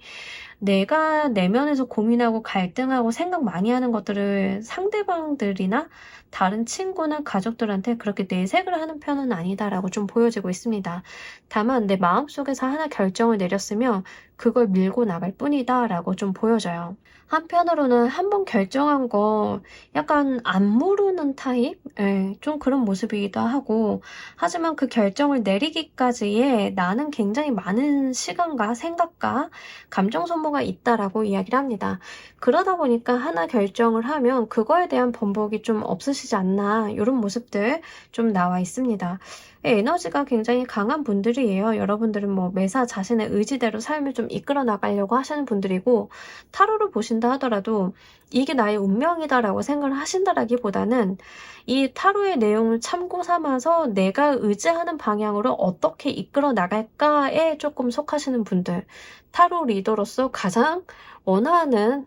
내가 내면에서 고민하고 갈등하고 생각 많이 하는 것들을 상대방들이나 다른 친구나 가족들한테 그렇게 내색을 하는 편은 아니다라고 좀 보여지고 있습니다. 다만 내 마음속에서 하나 결정을 내렸으면 그걸 밀고 나갈 뿐이다라고 좀 보여져요. 한편으로는 한번 결정한 거 약간 안 모르는 타입? 예, 좀 그런 모습이기도 하고 하지만 그 결정을 내리기까지의 나는 굉장히 많은 시간과 생각과 감정 소모가 있다라고 이야기를 합니다. 그러다 보니까 하나 결정을 하면 그거에 대한 번복이 좀 없으시지 않나 이런 모습들 좀 나와 있습니다. 에너지가 굉장히 강한 분들이에요. 여러분들은 뭐 매사 자신의 의지대로 삶을 좀 이끌어 나가려고 하시는 분들이고 타로를 보신다 하더라도 이게 나의 운명이다라고 생각을 하신다라기보다는 이 타로의 내용을 참고 삼아서 내가 의지하는 방향으로 어떻게 이끌어 나갈까에 조금 속하시는 분들, 타로 리더로서 가장 원하는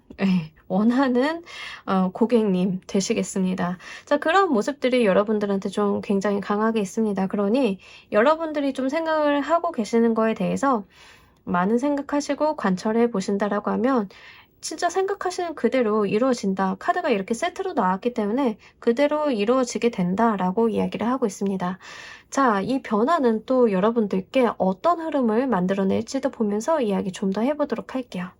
고객님 되시겠습니다. 자, 그런 모습들이 여러분들한테 좀 굉장히 강하게 있습니다. 그러니 여러분들이 좀 생각을 하고 계시는 거에 대해서 많은 생각하시고 관찰해 보신다라고 하면 진짜 생각하시는 그대로 이루어진다. 카드가 이렇게 세트로 나왔기 때문에 그대로 이루어지게 된다라고 이야기를 하고 있습니다. 자, 이 변화는 또 여러분들께 어떤 흐름을 만들어낼지도 보면서 이야기 좀 더 해보도록 할게요.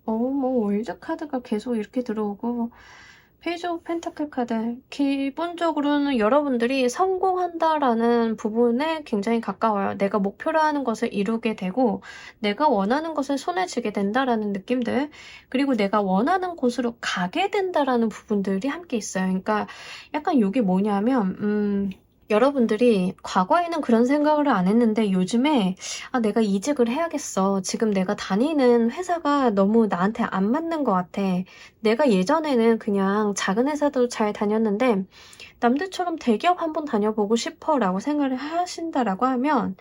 뭐 월드 카드가 계속 이렇게 들어오고 페이지 오브 펜타클 카드 기본적으로는 여러분들이 성공한다라는 부분에 굉장히 가까워요. 내가 목표로 하는 것을 이루게 되고 내가 원하는 것을 손에 쥐게 된다라는 느낌들 그리고 내가 원하는 곳으로 가게 된다라는 부분들이 함께 있어요. 그러니까 약간 이게 뭐냐면 여러분들이 과거에는 그런 생각을 안 했는데 요즘에 내가 이직을 해야겠어. 지금 내가 다니는 회사가 너무 나한테 안 맞는 것 같아. 내가 예전에는 그냥 작은 회사도 잘 다녔는데 남들처럼 대기업 한번 다녀보고 싶어 라고 생각을 하신다라고 하면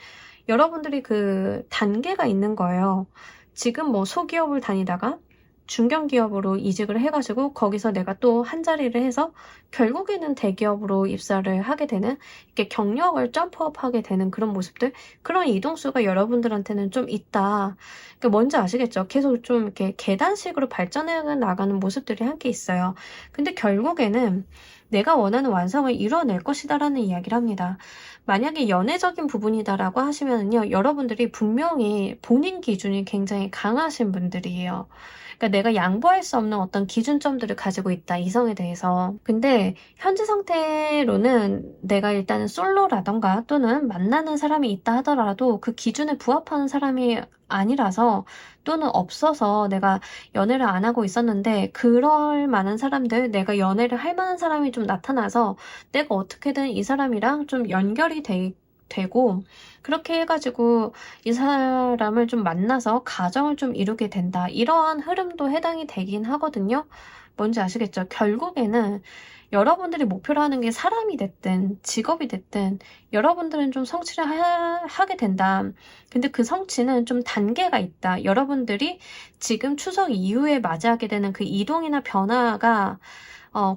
여러분들이 그 단계가 있는 거예요. 지금 뭐 소기업을 다니다가 중견기업으로 이직을 해가지고 거기서 내가 또 한 자리를 해서 결국에는 대기업으로 입사를 하게 되는 이렇게 경력을 점프업하게 되는 그런 모습들 그런 이동수가 여러분들한테는 좀 있다. 그러니까 뭔지 아시겠죠? 계속 좀 이렇게 계단식으로 발전해 나가는 모습들이 함께 있어요. 근데 결국에는 내가 원하는 완성을 이뤄낼 것이다라는 이야기를 합니다. 만약에 연애적인 부분이다라고 하시면요, 여러분들이 분명히 본인 기준이 굉장히 강하신 분들이에요. 그러니까 내가 양보할 수 없는 어떤 기준점들을 가지고 있다, 이성에 대해서. 근데 현재 상태로는 내가 일단은 솔로라던가 또는 만나는 사람이 있다 하더라도 그 기준에 부합하는 사람이 아니라서 또는 없어서 내가 연애를 안 하고 있었는데 그럴 만한 사람들, 내가 연애를 할 만한 사람이 좀 나타나서 내가 어떻게든 이 사람이랑 좀 연결이 되고 그렇게 해가지고 이 사람을 좀 만나서 가정을 좀 이루게 된다. 이러한 흐름도 해당이 되긴 하거든요. 뭔지 아시겠죠? 결국에는 여러분들이 목표로 하는 게 사람이 됐든 직업이 됐든 여러분들은 좀 성취를 하게 된다. 근데 그 성취는 좀 단계가 있다. 여러분들이 지금 추석 이후에 맞이하게 되는 그 이동이나 변화가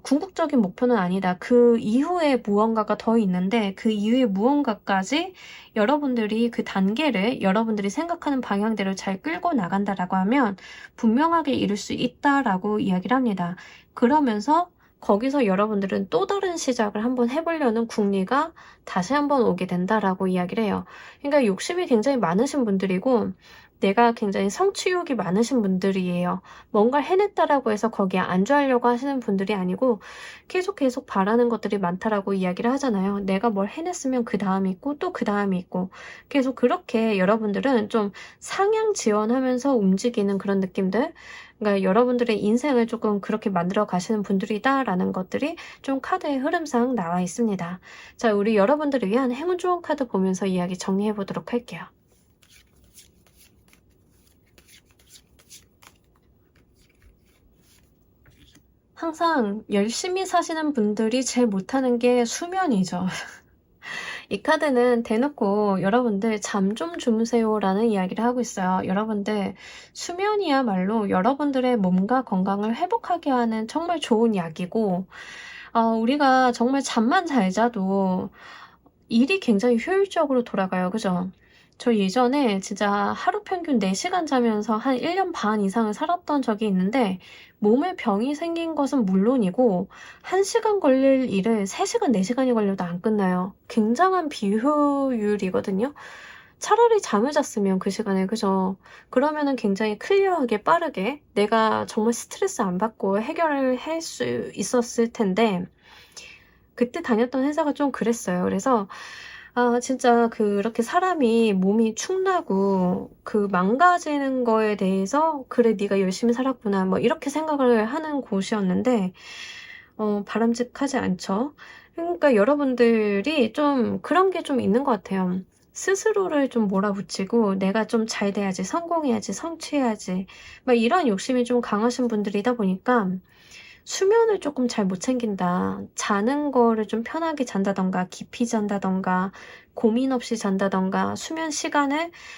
궁극적인 목표는 아니다. 그 이후에 무언가가 더 있는데 그 이후에 무언가까지 여러분들이 그 단계를 여러분들이 생각하는 방향대로 잘 끌고 나간다라고 하면 분명하게 이룰 수 있다라고 이야기를 합니다. 그러면서 거기서 여러분들은 또 다른 시작을 한번 해보려는 궁리가 다시 한번 오게 된다라고 이야기를 해요. 그러니까 욕심이 굉장히 많으신 분들이고 내가 굉장히 성취욕이 많으신 분들이에요. 뭔가를 해냈다라고 해서 거기에 안주하려고 하시는 분들이 아니고 계속 바라는 것들이 많다라고 이야기를 하잖아요. 내가 뭘 해냈으면 그 다음이 있고 또 그 다음이 있고 계속 그렇게 여러분들은 좀 상향 지원하면서 움직이는 그런 느낌들, 그러니까 여러분들의 인생을 조금 그렇게 만들어 가시는 분들이다라는 것들이 좀 카드의 흐름상 나와 있습니다. 자, 우리 여러분들을 위한 행운 좋은 카드 보면서 이야기 정리해 보도록 할게요. 항상 열심히 사시는 분들이 제일 못하는 게 수면이죠. 이 카드는 대놓고 여러분들 잠 좀 주무세요 라는 이야기를 하고 있어요. 여러분들 수면이야말로 여러분들의 몸과 건강을 회복하게 하는 정말 좋은 약이고 우리가 정말 잠만 잘 자도 일이 굉장히 효율적으로 돌아가요. 그죠? 저 예전에 진짜 하루 평균 4시간 자면서 한 1년 반 이상을 살았던 적이 있는데 몸에 병이 생긴 것은 물론이고 1시간 걸릴 일을 3시간, 4시간이 걸려도 안 끝나요. 굉장한 비효율이거든요. 차라리 잠을 잤으면 그 시간에, 그죠? 그러면은 굉장히 클리어하게 빠르게 내가 정말 스트레스 안 받고 해결을 할 수 있었을 텐데 그때 다녔던 회사가 좀 그랬어요. 그래서 진짜 그렇게 사람이 몸이 축나고 그 망가지는 거에 대해서 그래 네가 열심히 살았구나 뭐 이렇게 생각을 하는 곳이었는데 바람직하지 않죠. 그러니까 여러분들이 좀 그런 게 좀 있는 것 같아요. 스스로를 좀 몰아붙이고 내가 좀 잘 돼야지, 성공해야지, 성취해야지 막 이런 욕심이 좀 강하신 분들이다 보니까 수면을 조금 잘 못 챙긴다. 자는 거를 좀 편하게 잔다던가 깊이 잔다던가 고민 없이 잔다던가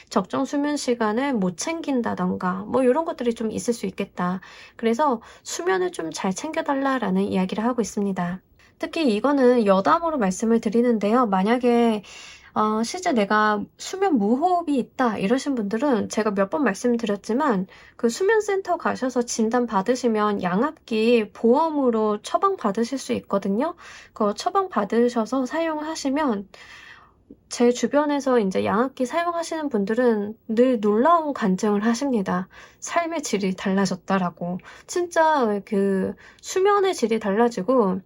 적정 수면 시간을 못 챙긴다던가 뭐 이런 것들이 좀 있을 수 있겠다. 그래서 수면을 좀 잘 챙겨달라라는 이야기를 하고 있습니다. 특히 이거는 여담으로 말씀을 드리는데요. 만약에 실제 내가 수면 무호흡이 있다 이러신 분들은 제가 몇 번 말씀드렸지만 그 수면센터 가셔서 진단 받으시면 양압기 보험으로 처방 받으실 수 있거든요. 그 처방 받으셔서 사용하시면 제 주변에서 이제 양압기 사용하시는 분들은 늘 놀라운 간증을 하십니다. 삶의 질이 달라졌다라고. 진짜 그 수면의 질이 달라지고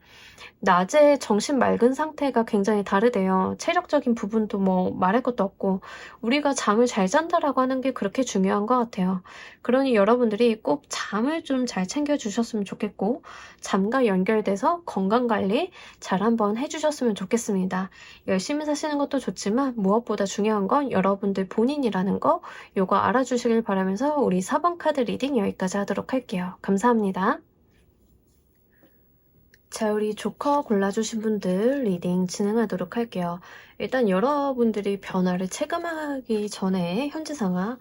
낮에 정신 맑은 상태가 굉장히 다르대요. 체력적인 부분도 뭐 말할 것도 없고 우리가 잠을 잘 잔다라고 하는 게 그렇게 중요한 것 같아요. 그러니 여러분들이 꼭 잠을 좀 잘 챙겨주셨으면 좋겠고 잠과 연결돼서 건강관리 잘 한번 해주셨으면 좋겠습니다. 열심히 사시는 것도 좋지만 무엇보다 중요한 건 여러분들 본인이라는 거 요거 알아주시길 바라면서 우리 4번 카드 리딩 여기까지 하도록 할게요. 감사합니다. 자, 우리 조커 골라주신 분들 리딩 진행하도록 할게요. 일단 여러분들이 변화를 체감하기 전에 현재 상황.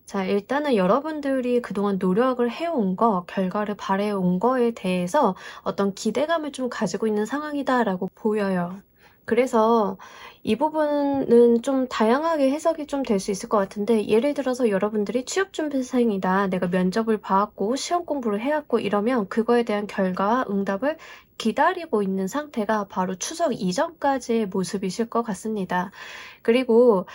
자, 일단은 여러분들이 그동안 노력을 해온 거, 결과를 바래온 거에 대해서 어떤 기대감을 좀 가지고 있는 상황이다라고 보여요. 그래서 이 부분은 좀 다양하게 해석이 좀 될 수 있을 것 같은데 예를 들어서 여러분들이 취업준비생이다. 내가 면접을 봐왔고 시험 공부를 해왔고 이러면 그거에 대한 결과와 응답을 기다리고 있는 상태가 바로 추석 이전까지의 모습이실 것 같습니다. 그리고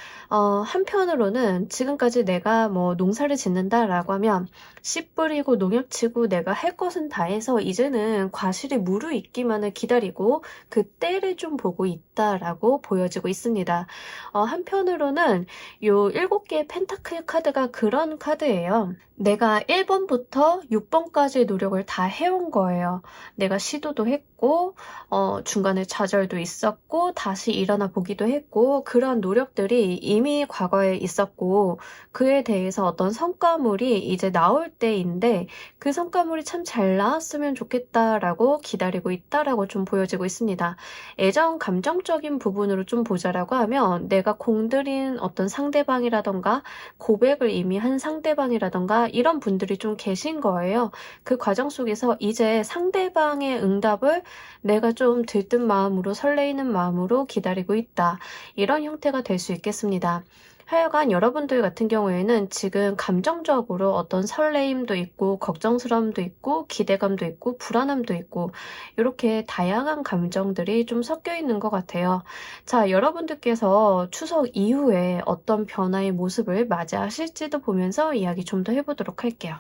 한편으로는 지금까지 내가 뭐 농사를 짓는다라고 하면 씨 뿌리고 농약 치고 내가 할 것은 다 해서 이제는 과실이 무르익기만을 기다리고 그 때를 좀 보고 있다라고 보여지고 있습니다. 한편으로는 요 7개의 펜타클 카드가 그런 카드예요. 내가 1번부터 6번까지의 노력을 다 해온 거예요. 내가 시도도 했고 중간에 좌절도 있었고 다시 일어나 보기도 했고 그런 노력들이 이미 과거에 있었고 그에 대해서 어떤 성과물이 이제 나올 때인데 그 성과물이 참 잘 나왔으면 좋겠다라고 기다리고 있다라고 좀 보여지고 있습니다. 애정 감정적인 부분으로 좀 보자라고 하면 내가 공들인 어떤 상대방이라던가 고백을 이미 한 상대방이라던가 이런 분들이 좀 계신 거예요. 그 과정 속에서 이제 상대방의 응답을 내가 좀 들뜬 마음으로 설레이는 마음으로 기다리고 있다. 이런 형태가 될 수 있겠습니다. 하여간 여러분들 같은 경우에는 지금 감정적으로 어떤 설레임도 있고 걱정스러움도 있고 기대감도 있고 불안함도 있고 이렇게 다양한 감정들이 좀 섞여 있는 것 같아요. 자, 여러분들께서 추석 이후에 어떤 변화의 모습을 맞이하실지도 보면서 이야기 좀 더 해보도록 할게요.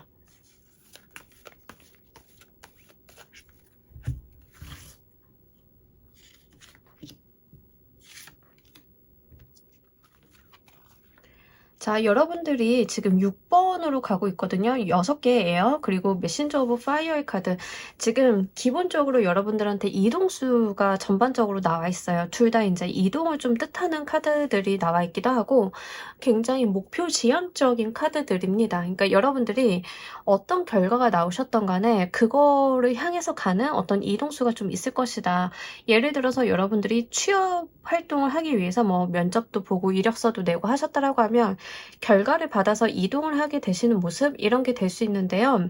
자, 여러분들이 지금 6번으로 가고 있거든요. 6개예요. 그리고 메신저 오브 파이어의 카드. 지금 기본적으로 여러분들한테 이동수가 전반적으로 나와 있어요. 둘 다 이제 이동을 좀 뜻하는 카드들이 나와 있기도 하고 굉장히 목표 지향적인 카드들입니다. 그러니까 여러분들이 어떤 결과가 나오셨던 간에 그거를 향해서 가는 어떤 이동수가 좀 있을 것이다. 예를 들어서 여러분들이 취업 활동을 하기 위해서 뭐 면접도 보고 이력서도 내고 하셨다라고 하면 결과를 받아서 이동을 하게 되시는 모습 이런 게 될 수 있는데요.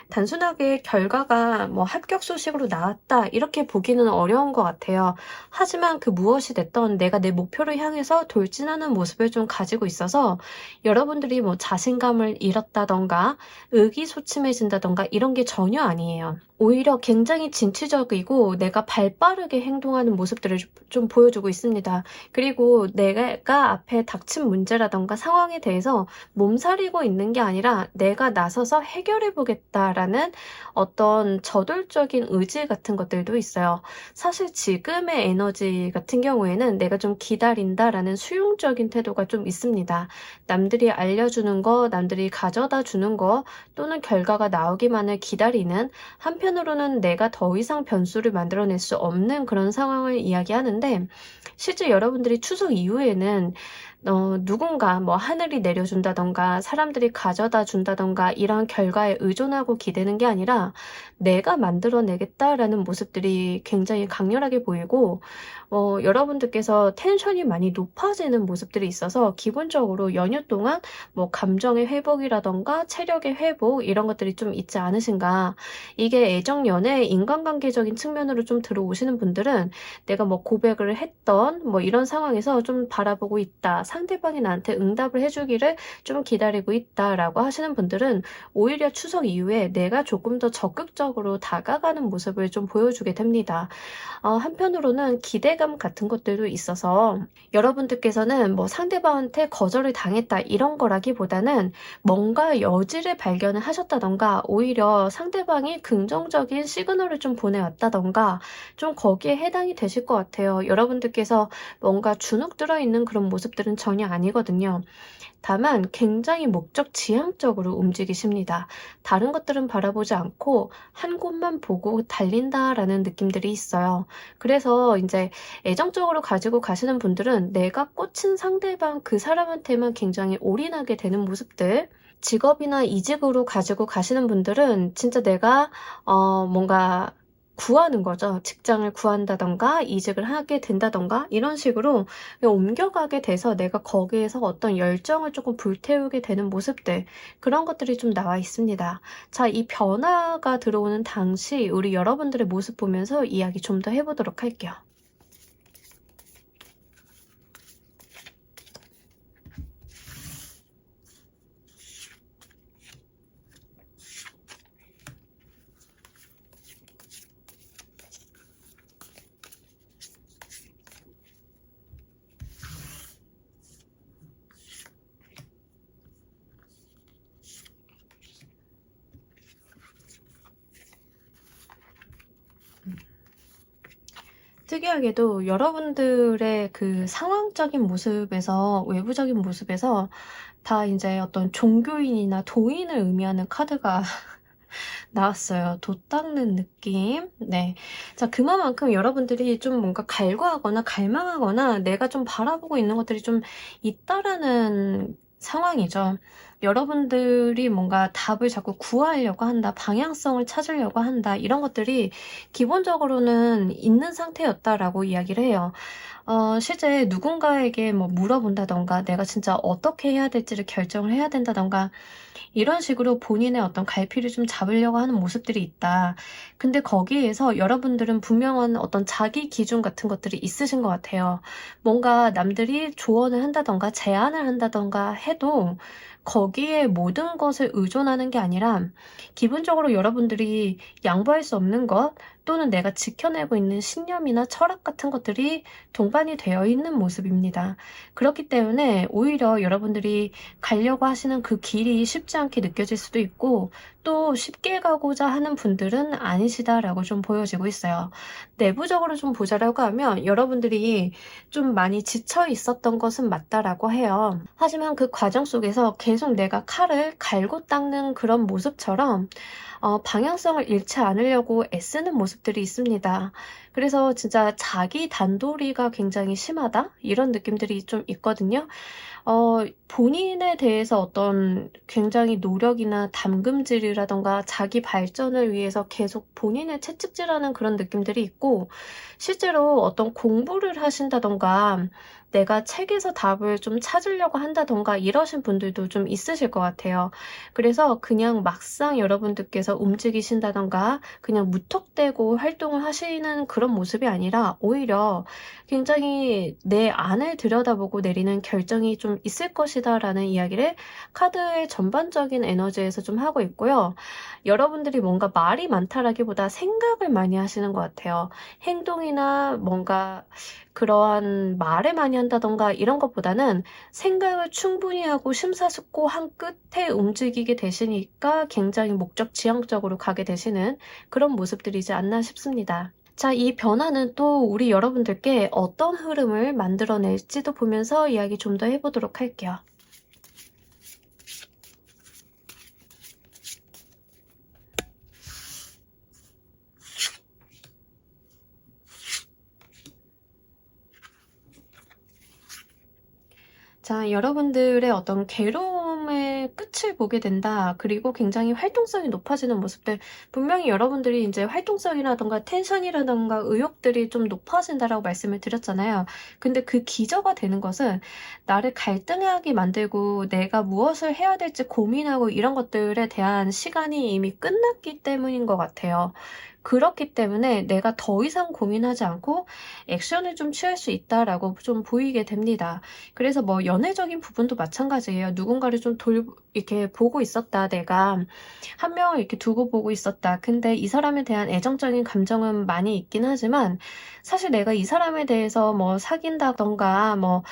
단순하게 결과가 뭐 합격 소식으로 나왔다 이렇게 보기는 어려운 것 같아요. 하지만 그 무엇이 됐던 내가 내 목표를 향해서 돌진하는 모습을 좀 가지고 있어서 여러분들이 뭐 자신감을 잃었다던가 의기소침해진다던가 이런 게 전혀 아니에요. 오히려 굉장히 진취적이고 내가 발빠르게 행동하는 모습들을 좀 보여주고 있습니다. 그리고 내가 앞에 닥친 문제라던가 상황에 대해서 몸살이고 있는 게 아니라 내가 나서서 해결해보겠다라는 어떤 저돌적인 의지 같은 것들도 있어요. 사실 지금의 에너지 같은 경우에는 내가 좀 기다린다라는 수용적인 태도가 좀 있습니다. 남들이 알려주는 거, 남들이 가져다 주는 거 또는 결과가 나오기만을 기다리는 한편으로는 내가 더 이상 변수를 만들어낼 수 없는 그런 상황을 이야기하는데 실제 여러분들이 추석 이후에는 누군가 뭐 하늘이 내려준다던가 사람들이 가져다 준다던가 이런 결과에 의존하고 기대는 게 아니라 내가 만들어내겠다라는 모습들이 굉장히 강렬하게 보이고 여러분들께서 텐션이 많이 높아지는 모습들이 있어서 기본적으로 연휴 동안 뭐 감정의 회복이라던가 체력의 회복 이런 것들이 좀 있지 않으신가. 이게 애정, 연애, 인간관계적인 측면으로 좀 들어오시는 분들은 내가 뭐 고백을 했던 뭐 이런 상황에서 좀 바라보고 있다. 상대방이 나한테 응답을 해주기를 좀 기다리고 있다라고 하시는 분들은 오히려 추석 이후에 내가 조금 더 적극적으로 다가가는 모습을 좀 보여주게 됩니다. 한편으로는 기대감 같은 것들도 있어서 여러분들께서는 뭐 상대방한테 거절을 당했다 이런 거라기보다는 뭔가 여지를 발견을 하셨다던가 오히려 상대방이 긍정적인 시그널을 좀 보내왔다던가 좀 거기에 해당이 되실 것 같아요. 여러분들께서 뭔가 주눅 들어있는 그런 모습들은 전혀 아니거든요. 다만 굉장히 목적 지향적으로 움직이십니다. 다른 것들은 바라보지 않고 한 곳만 보고 달린다라는 느낌들이 있어요. 그래서 이제 애정적으로 가지고 가시는 분들은 내가 꽂힌 상대방 그 사람한테만 굉장히 올인하게 되는 모습들 직업이나 이직으로 가지고 가시는 분들은 진짜 내가 뭔가 구하는 거죠. 직장을 구한다던가 이직을 하게 된다던가 이런 식으로 옮겨가게 돼서 내가 거기에서 어떤 열정을 조금 불태우게 되는 모습들 그런 것들이 좀 나와 있습니다. 자, 이 변화가 들어오는 당시 우리 여러분들의 모습 보면서 이야기 좀 더 해보도록 할게요. 특이하게도 여러분들의 그 상황적인 모습에서 외부적인 모습에서 다 이제 어떤 종교인이나 도인을 의미하는 카드가 나왔어요. 돛 닦는 느낌. 네. 자, 그만큼 여러분들이 좀 뭔가 갈구하거나 갈망하거나 내가 좀 바라보고 있는 것들이 좀 있다라는 상황이죠. 여러분들이 뭔가 답을 자꾸 구하려고 한다, 방향성을 찾으려고 한다, 이런 것들이 기본적으로는 있는 상태였다라고 이야기를 해요. 실제 누군가에게 뭐 물어본다던가, 내가 진짜 어떻게 해야 될지를 결정을 해야 된다던가, 이런 식으로 본인의 어떤 갈피를 좀 잡으려고 하는 모습들이 있다. 근데 거기에서 여러분들은 분명한 어떤 자기 기준 같은 것들이 있으신 것 같아요. 뭔가 남들이 조언을 한다던가 제안을 한다던가 해도 거기에 모든 것을 의존하는 게 아니라 기본적으로 여러분들이 양보할 수 없는 것 또는 내가 지켜내고 있는 신념이나 철학 같은 것들이 동반이 되어 있는 모습입니다. 그렇기 때문에 오히려 여러분들이 가려고 하시는 그 길이 쉽지 않게 느껴질 수도 있고 또 쉽게 가고자 하는 분들은 아니시다라고 좀 보여지고 있어요. 내부적으로 좀 보자라고 하면 여러분들이 좀 많이 지쳐 있었던 것은 맞다라고 해요. 하지만 그 과정 속에서 계속 내가 칼을 갈고 닦는 그런 모습처럼 방향성을 잃지 않으려고 애쓰는 모습들이 있습니다. 그래서 진짜 자기 단도리가 굉장히 심하다? 이런 느낌들이 좀 있거든요. 본인에 대해서 어떤 굉장히 노력이나 담금질이라던가 자기 발전을 위해서 계속 본인을 채찍질하는 그런 느낌들이 있고, 실제로 어떤 공부를 하신다던가 내가 책에서 답을 좀 찾으려고 한다던가 이러신 분들도 좀 있으실 것 같아요. 그래서 그냥 막상 여러분들께서 움직이신다던가 그냥 무턱대고 활동을 하시는 그런 모습이 아니라 오히려 굉장히 내 안을 들여다보고 내리는 결정이 좀 있을 것이다라는 이야기를 카드의 전반적인 에너지에서 좀 하고 있고요. 여러분들이 뭔가 말이 많다라기보다 생각을 많이 하시는 것 같아요. 행동이나 뭔가 그러한 말을 많이 한다던가 이런 것보다는 생각을 충분히 하고 심사숙고한 끝에 움직이게 되시니까 굉장히 목적 지향적으로 가게 되시는 그런 모습들이지 않나 싶습니다. 자, 이 변화는 또 우리 여러분들께 어떤 흐름을 만들어낼지도 보면서 이야기 좀 더 해보도록 할게요. 자, 여러분들의 어떤 괴로움의 끝을 보게 된다. 그리고 굉장히 활동성이 높아지는 모습들. 분명히 여러분들이 이제 활동성이라던가 텐션이라던가 의욕들이 좀 높아진다라고 말씀을 드렸잖아요. 근데 그 기저가 되는 것은 나를 갈등하게 만들고 내가 무엇을 해야 될지 고민하고 이런 것들에 대한 시간이 이미 끝났기 때문인 것 같아요. 그렇기 때문에 내가 더 이상 고민하지 않고 액션을 좀 취할 수 있다라고 좀 보이게 됩니다. 그래서 뭐 연애적인 부분도 마찬가지예요. 누군가를 좀 이렇게 보고 있었다. 내가 한 명을 이렇게 두고 보고 있었다. 근데 이 사람에 대한 애정적인 감정은 많이 있긴 하지만 사실 내가 이 사람에 대해서 뭐 사귄다던가 뭐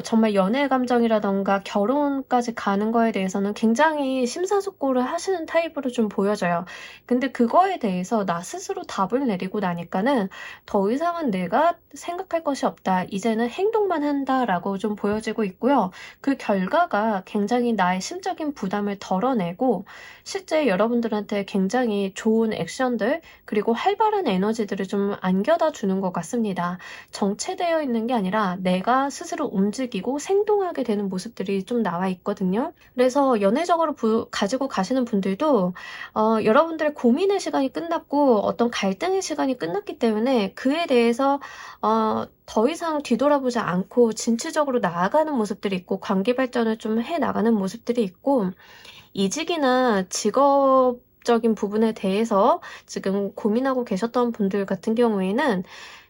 정말 연애 감정이라던가 결혼까지 가는 거에 대해서는 굉장히 심사숙고를 하시는 타입으로 좀 보여져요. 근데 그거에 대해서 나 스스로 답을 내리고 나니까는 더 이상은 내가 생각할 것이 없다. 이제는 행동만 한다라고 좀 보여지고 있고요. 그 결과가 굉장히 나의 심적인 부담을 덜어내고 실제 여러분들한테 굉장히 좋은 액션들 그리고 활발한 에너지들을 좀 안겨다 주는 것 같습니다. 정체되어 있는 게 아니라 내가 스스로 움직이고 생동하게 되는 모습들이 좀 나와 있거든요. 그래서 연애적으로 가지고 가시는 분들도 여러분들의 고민의 시간이 끝났고 어떤 갈등의 시간이 끝났기 때문에 그에 대해서 더 이상 뒤돌아보지 않고 진취적으로 나아가는 모습들이 있고 관계 발전을 좀 해 나가는 모습들이 있고 이직이나 직업적인 부분에 대해서 지금 고민하고 계셨던 분들 같은 경우에는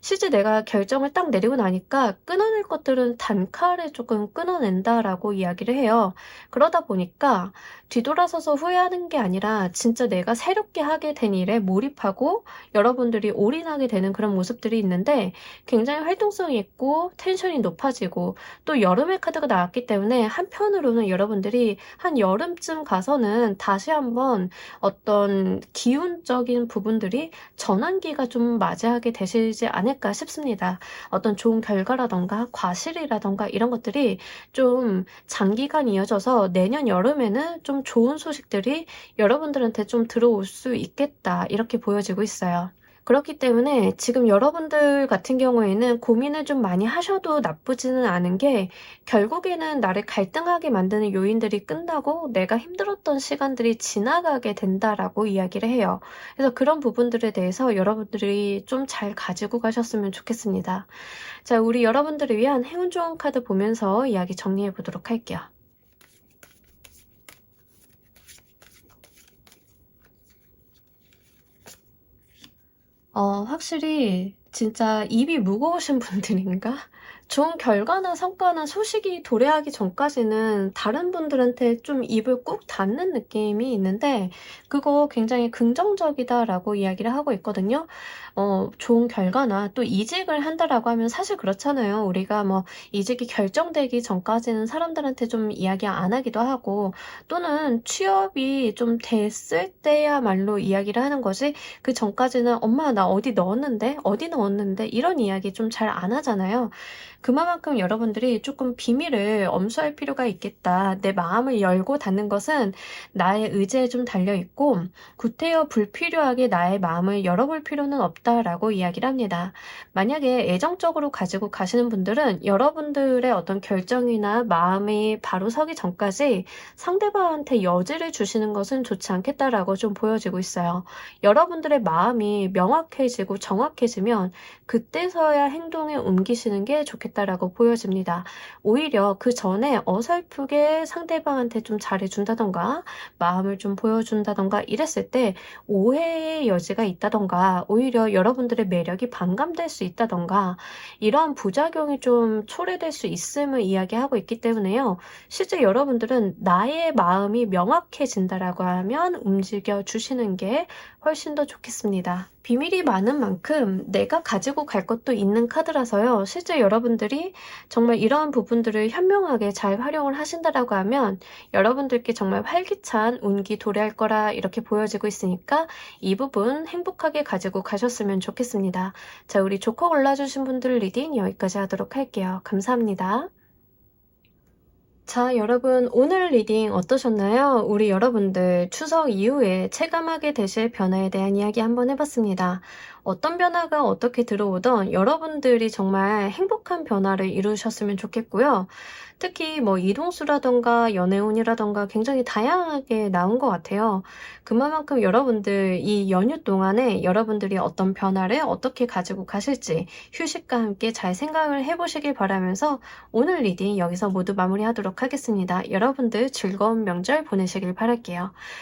실제 내가 결정을 딱 내리고 나니까 끊어낼 것들은 단칼에 조금 끊어낸다라고 이야기를 해요. 그러다 보니까 뒤돌아서서 후회하는 게 아니라 진짜 내가 새롭게 하게 된 일에 몰입하고 여러분들이 올인하게 되는 그런 모습들이 있는데 굉장히 활동성이 있고 텐션이 높아지고 또 여름의 카드가 나왔기 때문에 한편으로는 여러분들이 한 여름쯤 가서는 다시 한번 어떤 기운적인 부분들이 전환기가 좀 맞이하게 되시지 않을까 않을까 싶습니다. 어떤 좋은 결과라던가 과실이라던가 이런 것들이 좀 장기간 이어져서 내년 여름에는 좀 좋은 소식들이 여러분들한테 좀 들어올 수 있겠다, 이렇게 보여지고 있어요. 그렇기 때문에 지금 여러분들 같은 경우에는 고민을 좀 많이 하셔도 나쁘지는 않은 게, 결국에는 나를 갈등하게 만드는 요인들이 끝나고 내가 힘들었던 시간들이 지나가게 된다라고 이야기를 해요. 그래서 그런 부분들에 대해서 여러분들이 좀 잘 가지고 가셨으면 좋겠습니다. 자, 우리 여러분들을 위한 행운 좋은 카드 보면서 이야기 정리해 보도록 할게요. 확실히 진짜 입이 무거우신 분들인가? 좋은 결과나 성과나 소식이 도래하기 전까지는 다른 분들한테 좀 입을 꾹 닫는 느낌이 있는데, 그거 굉장히 긍정적이다라고 이야기를 하고 있거든요. 좋은 결과나 또 이직을 한다라고 하면 사실 그렇잖아요. 우리가 뭐 이직이 결정되기 전까지는 사람들한테 좀 이야기 안 하기도 하고, 또는 취업이 좀 됐을 때야말로 이야기를 하는 거지, 그 전까지는 엄마 나 어디 넣었는데? 어디 넣었는데? 이런 이야기 좀 잘 안 하잖아요. 그만큼 여러분들이 조금 비밀을 엄수할 필요가 있겠다. 내 마음을 열고 닫는 것은 나의 의지에 좀 달려있고, 구태여 불필요하게 나의 마음을 열어볼 필요는 없다라고 이야기를 합니다. 만약에 애정적으로 가지고 가시는 분들은 여러분들의 어떤 결정이나 마음이 바로 서기 전까지 상대방한테 여지를 주시는 것은 좋지 않겠다라고 좀 보여지고 있어요. 여러분들의 마음이 명확해지고 정확해지면 그때서야 행동에 옮기시는 게 좋겠다라고 보여집니다. 오히려 그 전에 어설프게 상대방한테 좀 잘해준다던가 마음을 좀 보여준다던가 이랬을 때 오해의 여지가 있다던가, 오히려 여러분들의 매력이 반감될 수 있다던가, 이러한 부작용이 좀 초래될 수 있음을 이야기하고 있기 때문에요. 실제 여러분들은 나의 마음이 명확해진다라고 하면 움직여 주시는 게 훨씬 더 좋겠습니다. 비밀이 많은 만큼 내가 가지고 갈 것도 있는 카드라서요. 실제 여러분들이 정말 이러한 부분들을 현명하게 잘 활용을 하신다라고 하면 여러분들께 정말 활기찬 운기 도래할 거라 이렇게 보여지고 있으니까 이 부분 행복하게 가지고 가셨으면 좋겠습니다. 자, 우리 조커 골라주신 분들 리딩 여기까지 하도록 할게요. 감사합니다. 자, 여러분, 오늘 리딩 어떠셨나요? 우리 여러분들 추석 이후에 체감하게 되실 변화에 대한 이야기 한번 해봤습니다. 어떤 변화가 어떻게 들어오던 여러분들이 정말 행복한 변화를 이루셨으면 좋겠고요. 특히 뭐 이동수라던가 연애운이라던가 굉장히 다양하게 나온 것 같아요. 그만큼 여러분들 이 연휴 동안에 여러분들이 어떤 변화를 어떻게 가지고 가실지 휴식과 함께 잘 생각을 해보시길 바라면서 오늘 리딩 여기서 모두 마무리하도록 하겠습니다. 여러분들 즐거운 명절 보내시길 바랄게요.